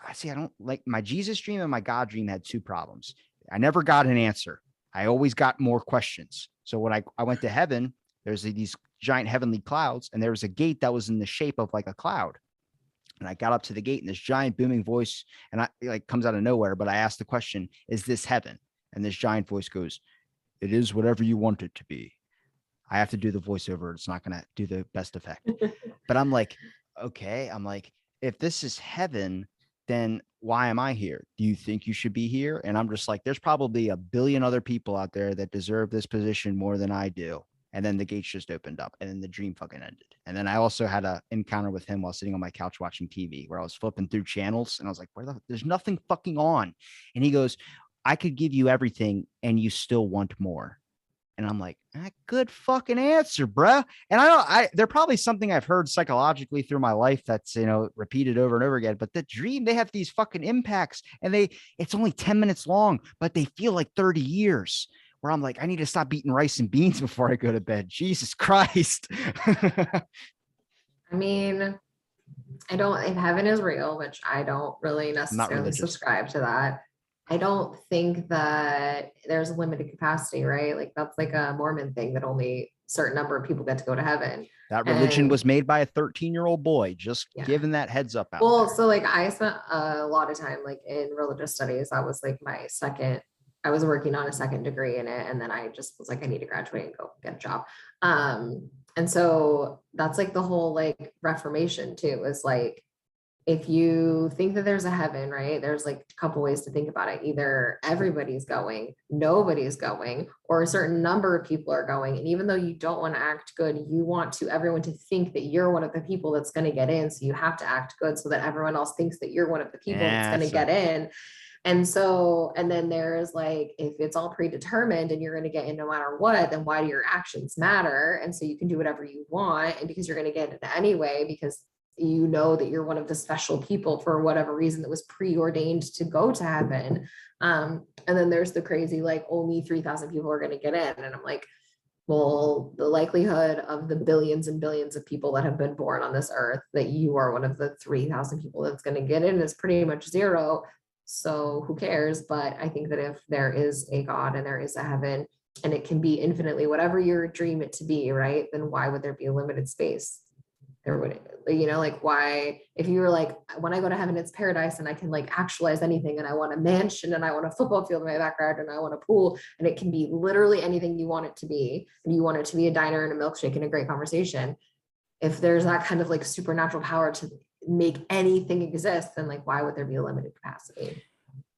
I see. I don't like my Jesus dream and my God dream had two problems. I never got an answer. I always got more questions. So when I went to heaven, there's these giant heavenly clouds, and there was a gate that was in the shape of like a cloud. And I got up to the gate, and this giant booming voice, and I like comes out of nowhere. But I asked the question, "Is this heaven?" And this giant voice goes, "It is whatever you want it to be." I have to do the voiceover. It's not going to do the best effect. But I'm like, okay. I'm like, if this is heaven, then why am I here? Do you think you should be here? And I'm just like, there's probably a billion other people out there that deserve this position more than I do. And then the gates just opened up and then the dream fucking ended. And then I also had an encounter with him while sitting on my couch watching TV where I was flipping through channels and I was like, there's nothing fucking on. And he goes, I could give you everything and you still want more. And I'm like, good fucking answer, bruh. And they're probably something I've heard psychologically through my life that's, repeated over and over again. But the dream, they have these fucking impacts and it's only 10 minutes long, but they feel like 30 years where I'm like, I need to stop eating rice and beans before I go to bed. Jesus Christ. I mean, I don't, if heaven is real, which I don't really I'm not necessarily religious. subscribe to that. I don't think that there's a limited capacity, right? Like that's like a Mormon thing that only a certain number of people get to go to heaven. That religion And was made by a 13-year-old boy. Just yeah. giving that heads up out Well, there. so like I spent a lot of time like in religious studies. That was like my second, I was working on a second degree in it. And then I just was like, I need to graduate and go get a job. And so that's like the whole like Reformation too, is like if you think that there's a heaven, right? There's like a couple ways to think about it. Either everybody's going, nobody's going, or a certain number of people are going. And even though you don't want to act good, you want to everyone to think that you're one of the people that's going to get in. So you have to act good so that everyone else thinks that you're one of the people that's Yeah, going to get in. And so, and then there's like, if it's all predetermined and you're going to get in no matter what, then why do your actions matter? And so you can do whatever you want. And because you're going to get it anyway, because you know that you're one of the special people for whatever reason that was preordained to go to heaven. And then there's the crazy, like only 3,000 people are going to get in. And I'm like, well, the likelihood of the billions and billions of people that have been born on this earth that you are one of the 3,000 people that's going to get in is pretty much zero. So who cares? But I think that if there is a God and there is a heaven and it can be infinitely whatever you dream it to be, right? Then why would there be a limited space? There would, like why, if you were like, when I go to heaven, it's paradise and I can like actualize anything and I want a mansion and I want a football field in my backyard and I want a pool and it can be literally anything you want it to be. And you want it to be a diner and a milkshake and a great conversation. If there's that kind of like supernatural power to make anything exist, then like, why would there be a limited capacity?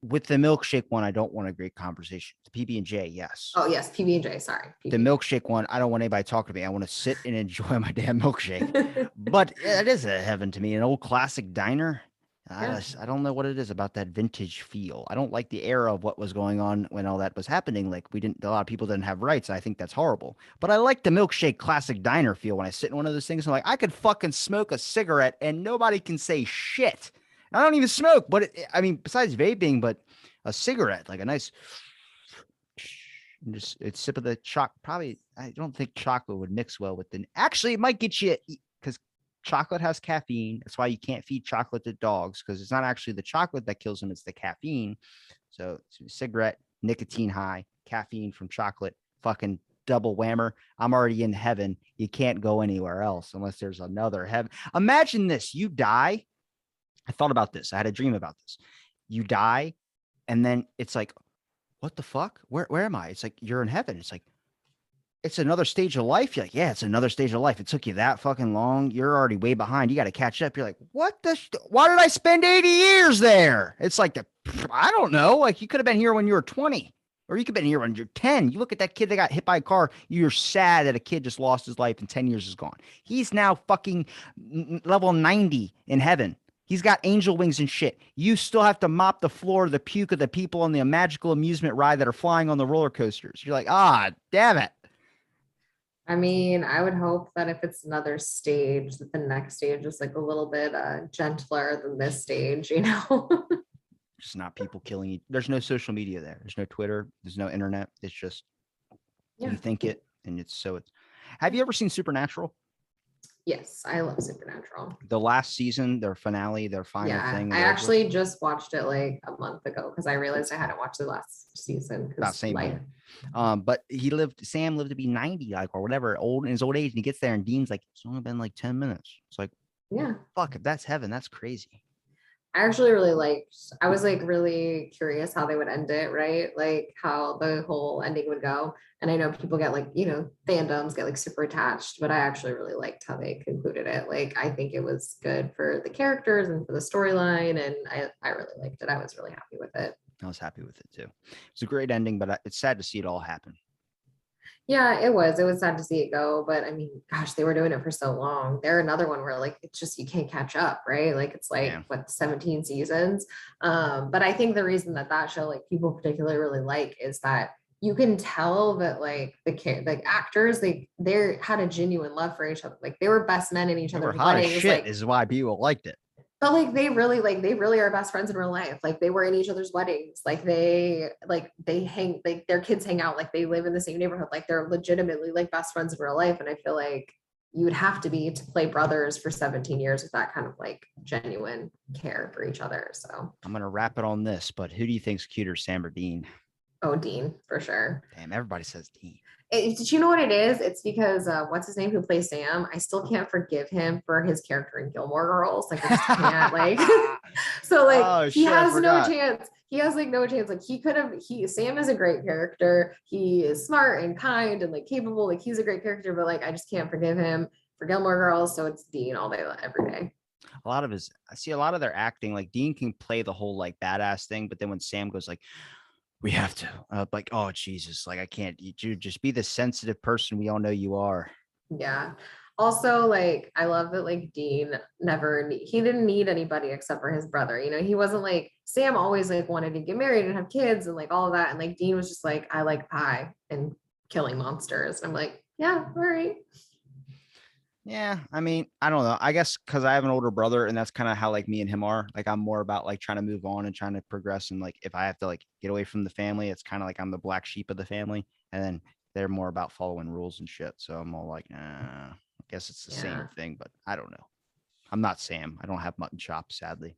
With the milkshake one, I don't want a great conversation. The PB&J, yes. Oh yes, PB&J, sorry. The PB&J. milkshake one, I don't want anybody talking to me. I want to sit and enjoy my damn milkshake. But it is a heaven to me. An old classic diner. Yeah. I don't know what it is about that vintage feel. I don't like the era of what was going on when all that was happening. Like a lot of people didn't have rights. I think that's horrible. But I like the milkshake classic diner feel when I sit in one of those things. I'm like, I could fucking smoke a cigarette and nobody can say shit. I don't even smoke, but I mean, besides vaping, but a cigarette, like a nice and just it's sip of the choc. Probably, I don't think chocolate would mix well with the. Actually, it might get you because chocolate has caffeine. That's why you can't feed chocolate to dogs because it's not actually the chocolate that kills them; it's the caffeine. So, cigarette, nicotine high, caffeine from chocolate, fucking double whammer. I'm already in heaven. You can't go anywhere else unless there's another heaven. Imagine this: you die. I thought about this. I had a dream about this. You die, and then it's like, what the fuck? Where am I? It's like you're in heaven. It's like it's another stage of life. You're like, yeah, it's another stage of life. It took you that fucking long. You're already way behind. You got to catch up. You're like, what the? Why did I spend 80 years there? It's like I don't know. Like you could have been here when you were 20, or you could have been here when you're 10. You look at that kid that got hit by a car. You're sad that a kid just lost his life and 10 years is gone. He's now fucking level 90 in heaven. He's got angel wings and shit. You still have to mop the floor of the puke of the people on the magical amusement ride that are flying on the roller coasters. You're like, damn it. I mean, I would hope that if it's another stage, that the next stage is like a little bit gentler than this stage, you know? Just not people killing you. There's no social media there. There's no Twitter. There's no internet. It's just Yeah. you think it and it's so it's. Have you ever seen Supernatural? Yes, I love Supernatural. The last season, their finale, their final Yeah, thing. I Over actually just watched it like a month ago because I realized I hadn't watched the last season about because same life. here. But Sam lived to be 90, like or whatever, old in his old age, and he gets there, and Dean's like, it's only been like 10 minutes. It's like, Yeah. fuck, if that's heaven, that's crazy. I actually really liked, I was like really curious how they would end it, right? Like how the whole ending would go. And I know people get like, fandoms get like super attached, but I actually really liked how they concluded it. Like I think it was good for the characters and for the storyline. And I really liked it. I was really happy with it. I was happy with it too. It's a great ending, but it's sad to see it all happen. Yeah, it was. It was sad to see it go, but I mean, gosh, they were doing it for so long. They're another one where like it's just you can't catch up, right? Like it's like Yeah. what 17 seasons. But I think the reason that that show like people particularly really like is that you can tell that like like actors they had a genuine love for each other. Like they were best men in each They were other's hot as weddings. shit, Like is why people liked it. but they really are best friends in real life. Like they were in each other's weddings. They hang like their kids hang out, like they live in the same neighborhood. Like they're legitimately like best friends in real life. And I feel like you would have to be to play brothers for 17 years with that kind of like genuine care for each other. So I'm gonna wrap it on this, but who do you think's cuter, Sam or Dean? oh, Dean, for sure. Damn, everybody says Dean. Did you know what it is? It's because what's his name who plays Sam? I still can't forgive him for his character in Gilmore Girls. Like I just can't like so like Oh he shit, I has no forgot. chance. He has like no chance. Like he could have Sam is a great character. He is smart and kind and like capable. Like he's a great character, but like I just can't forgive him for Gilmore Girls. So it's Dean all day, every day. I see a lot of their acting. Like Dean can play the whole like badass thing, but then when Sam goes like, we have to, like, oh Jesus, like I can't. You just be the sensitive person we all know you are. Yeah. Also, like, I love that, like, Dean he didn't need anybody except for his brother. He wasn't like, Sam always, like, wanted to get married and have kids and, like, all of that. And, like, Dean was just like, I like pie and killing monsters. And I'm like, yeah, all right. Yeah, I mean, I don't know. I guess because I have an older brother, and that's kind of how like me and him are. Like I'm more about like trying to move on and trying to progress, and like if I have to like get away from the family, it's kind of like I'm the black sheep of the family, and then they're more about following rules and shit. So I'm all like, I guess it's the Yeah. same thing, but I don't know. I'm not Sam. I don't have mutton chops, sadly.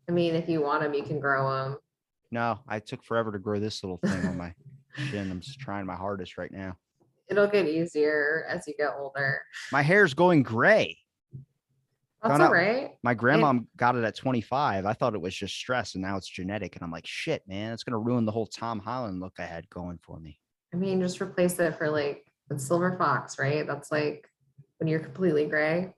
I mean, if you want them, you can grow them. No, I took forever to grow this little thing on my chin. I'm just trying my hardest right now. It'll get easier as you get older. My hair's going gray. That's Found all out right. my grandma got it at 25. I thought it was just stress, and now it's genetic. And I'm like, shit, man, it's gonna ruin the whole Tom Holland look I had going for me. I mean, just replace it for like with silver fox, right? That's like when you're completely gray.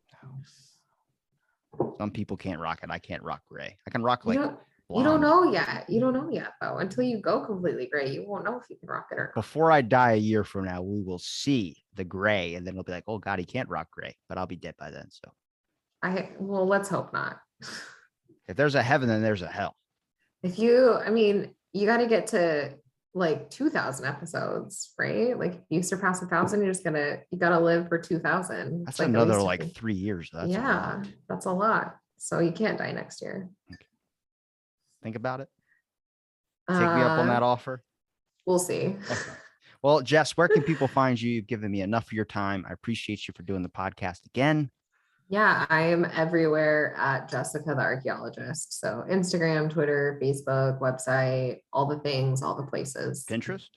Some people can't rock it. I can't rock gray. I can rock You like don't you don't blonde. know yet. You don't know yet though. Until you go completely gray, you won't know if you can rock it or not. Before I die a year from now, we will see the gray, and then it'll be like, oh God, he can't rock gray, but I'll be dead by then. So Well, let's hope not. if there's a heaven, then there's a hell. I mean, you got to get to like 2,000 episodes, right? Like if you surpass 1,000, you gotta live for 2,000. That's Like at another least like 3 years. That's a yeah, lot. that's a lot. So you can't die next year. Okay. Think about it. Take me up on that offer. We'll see. Okay. Well, Jess, where can people find you? You've given me enough of your time. I appreciate you for doing the podcast again. Yeah, I am everywhere at Jessica the Archaeologist. So Instagram, Twitter, Facebook, website, all the things, all the places. Pinterest?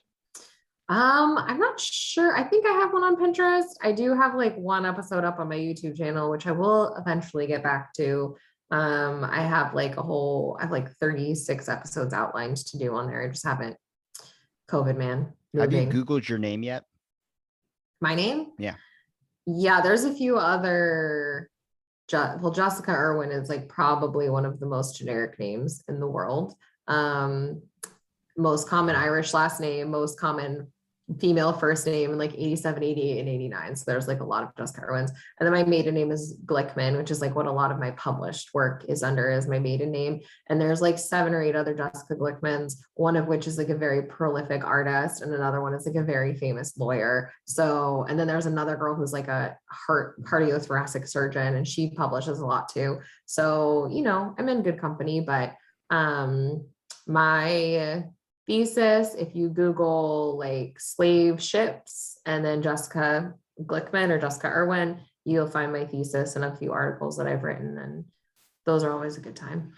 I'm not sure. I think I have one on Pinterest. I do have like one episode up on my YouTube channel, which I will eventually get back to. I have I have like 36 episodes outlined to do on there. I just haven't. COVID, man. Have you Moving. Googled your name yet? My name? Yeah. Yeah, there's a few other. Jessica Irwin is like probably one of the most generic names in the world. Most common Irish last name, most common female first name in like 87, 88, and 89. So there's like a lot of Jessica Irwins. And then my maiden name is Glickman, which is like what a lot of my published work is under as my maiden name. And there's like 7 or 8 other Jessica Glickmans, one of which is like a very prolific artist, and another one is like a very famous lawyer. So, and then there's another girl who's like a cardiothoracic surgeon, and she publishes a lot too. So, I'm in good company, but my thesis, if you Google like slave ships and then Jessica Glickman or Jessica Irwin, you'll find my thesis and a few articles that I've written, and those are always a good time.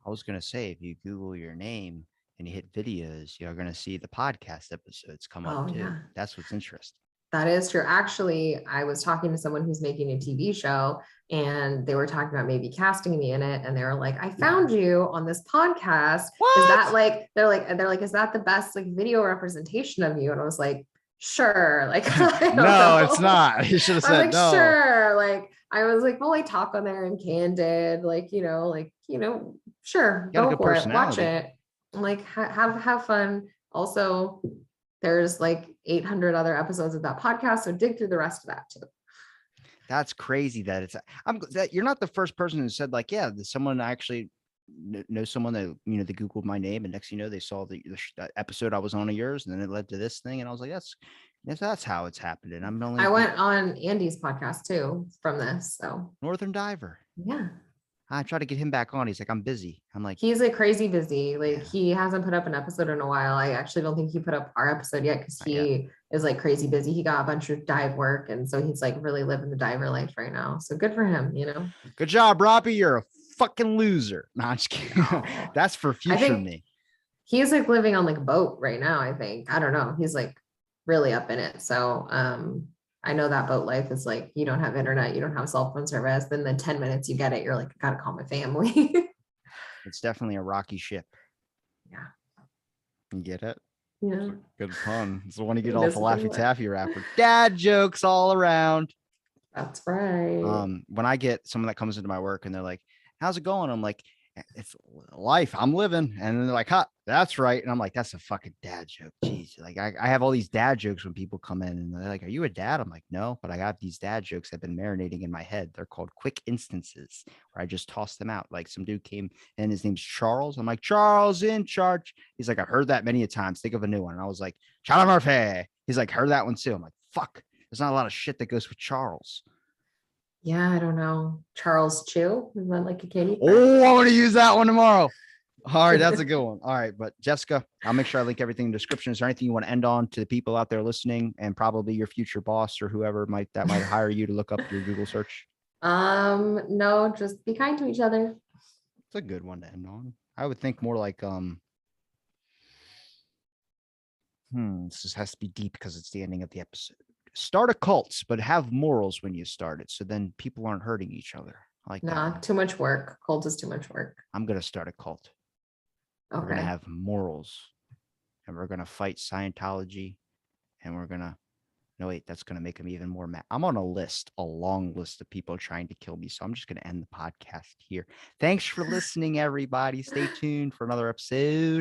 I was going to say, if you Google your name and you hit videos, you're going to see the podcast episodes come up too. Yeah. That's what's interesting. That is true. Actually, I was talking to someone who's making a TV show, and they were talking about maybe casting me in it. And they were like, I found you on this podcast. What? Is that like, they're like, is that the best like video representation of you? And I was like, sure. Like, no, it's not. You should have said like, no. Sure. Like, I was like, well, I talk on there and candid, sure. Go for it. Watch it. I'm like, have fun. Also, there's like 800 other episodes of that podcast, so dig through the rest of that too. That's crazy that that you're not the first person who said like, yeah, someone actually knows someone that, they Googled my name, and next thing you know, they saw the episode I was on of yours, and then it led to this thing. And I was like, that's how it's happening. I went on Andy's podcast too from this. So Northern Diver. Yeah. I try to get him back on. He's like, I'm busy. I'm like, he's like crazy busy. Like he hasn't put up an episode in a while. I actually don't think he put up our episode yet because he is like crazy busy. He got a bunch of dive work. And so he's like really living the diver life right now. So good for him, Good job, Robbie. You're a fucking loser. No, I'm just kidding. That's for future me. He's like living on like a boat right now, I think. I don't know. He's like really up in it. So I know that boat life is like, you don't have internet, you don't have cell phone service. Then the 10 minutes you get it, you're like, I gotta call my family. It's definitely a rocky ship. Yeah. You get it? Yeah. Good pun. It's the one you get off a Laffy Taffy rapper. Dad jokes all around. That's right. When I get someone that comes into my work and they're like, how's it going? I'm like, it's life. I'm living. And then they're like, huh, that's right. And I'm like, that's a fucking dad joke. Jeez. Like I have all these dad jokes when people come in and they're like, are you a dad? I'm like, no, but I got these dad jokes that have been marinating in my head. They're called quick instances where I just toss them out. Like some dude came and his name's Charles. I'm like, Charles in charge. He's like, I've heard that many times. Think of a new one. And I was like, Charlie Murphy. He's like, heard that one too. I'm like, fuck. There's not a lot of shit that goes with Charles. Yeah, I don't know. Charles Chew? Is that like a kitty? Oh, I want to use that one tomorrow. All right, that's a good one. All right, but Jessica, I'll make sure I link everything in the description. Is there anything you want to end on to the people out there listening, and probably your future boss or whoever might hire you to look up your Google search? No, just be kind to each other. It's a good one to end on. I would think more like this has to be deep because it's the ending of the episode. Start a cult, but have morals when you start it, so then people aren't hurting each other. I like that Nah, one. too much work. Cult is too much work. I'm gonna start a cult. We're gonna Okay. have morals, and we're gonna fight Scientology, and we're gonna. No, wait, that's gonna make them even more mad. I'm on a long list of people trying to kill me, so I'm just gonna end the podcast here. Thanks for listening, everybody. Stay tuned for another episode.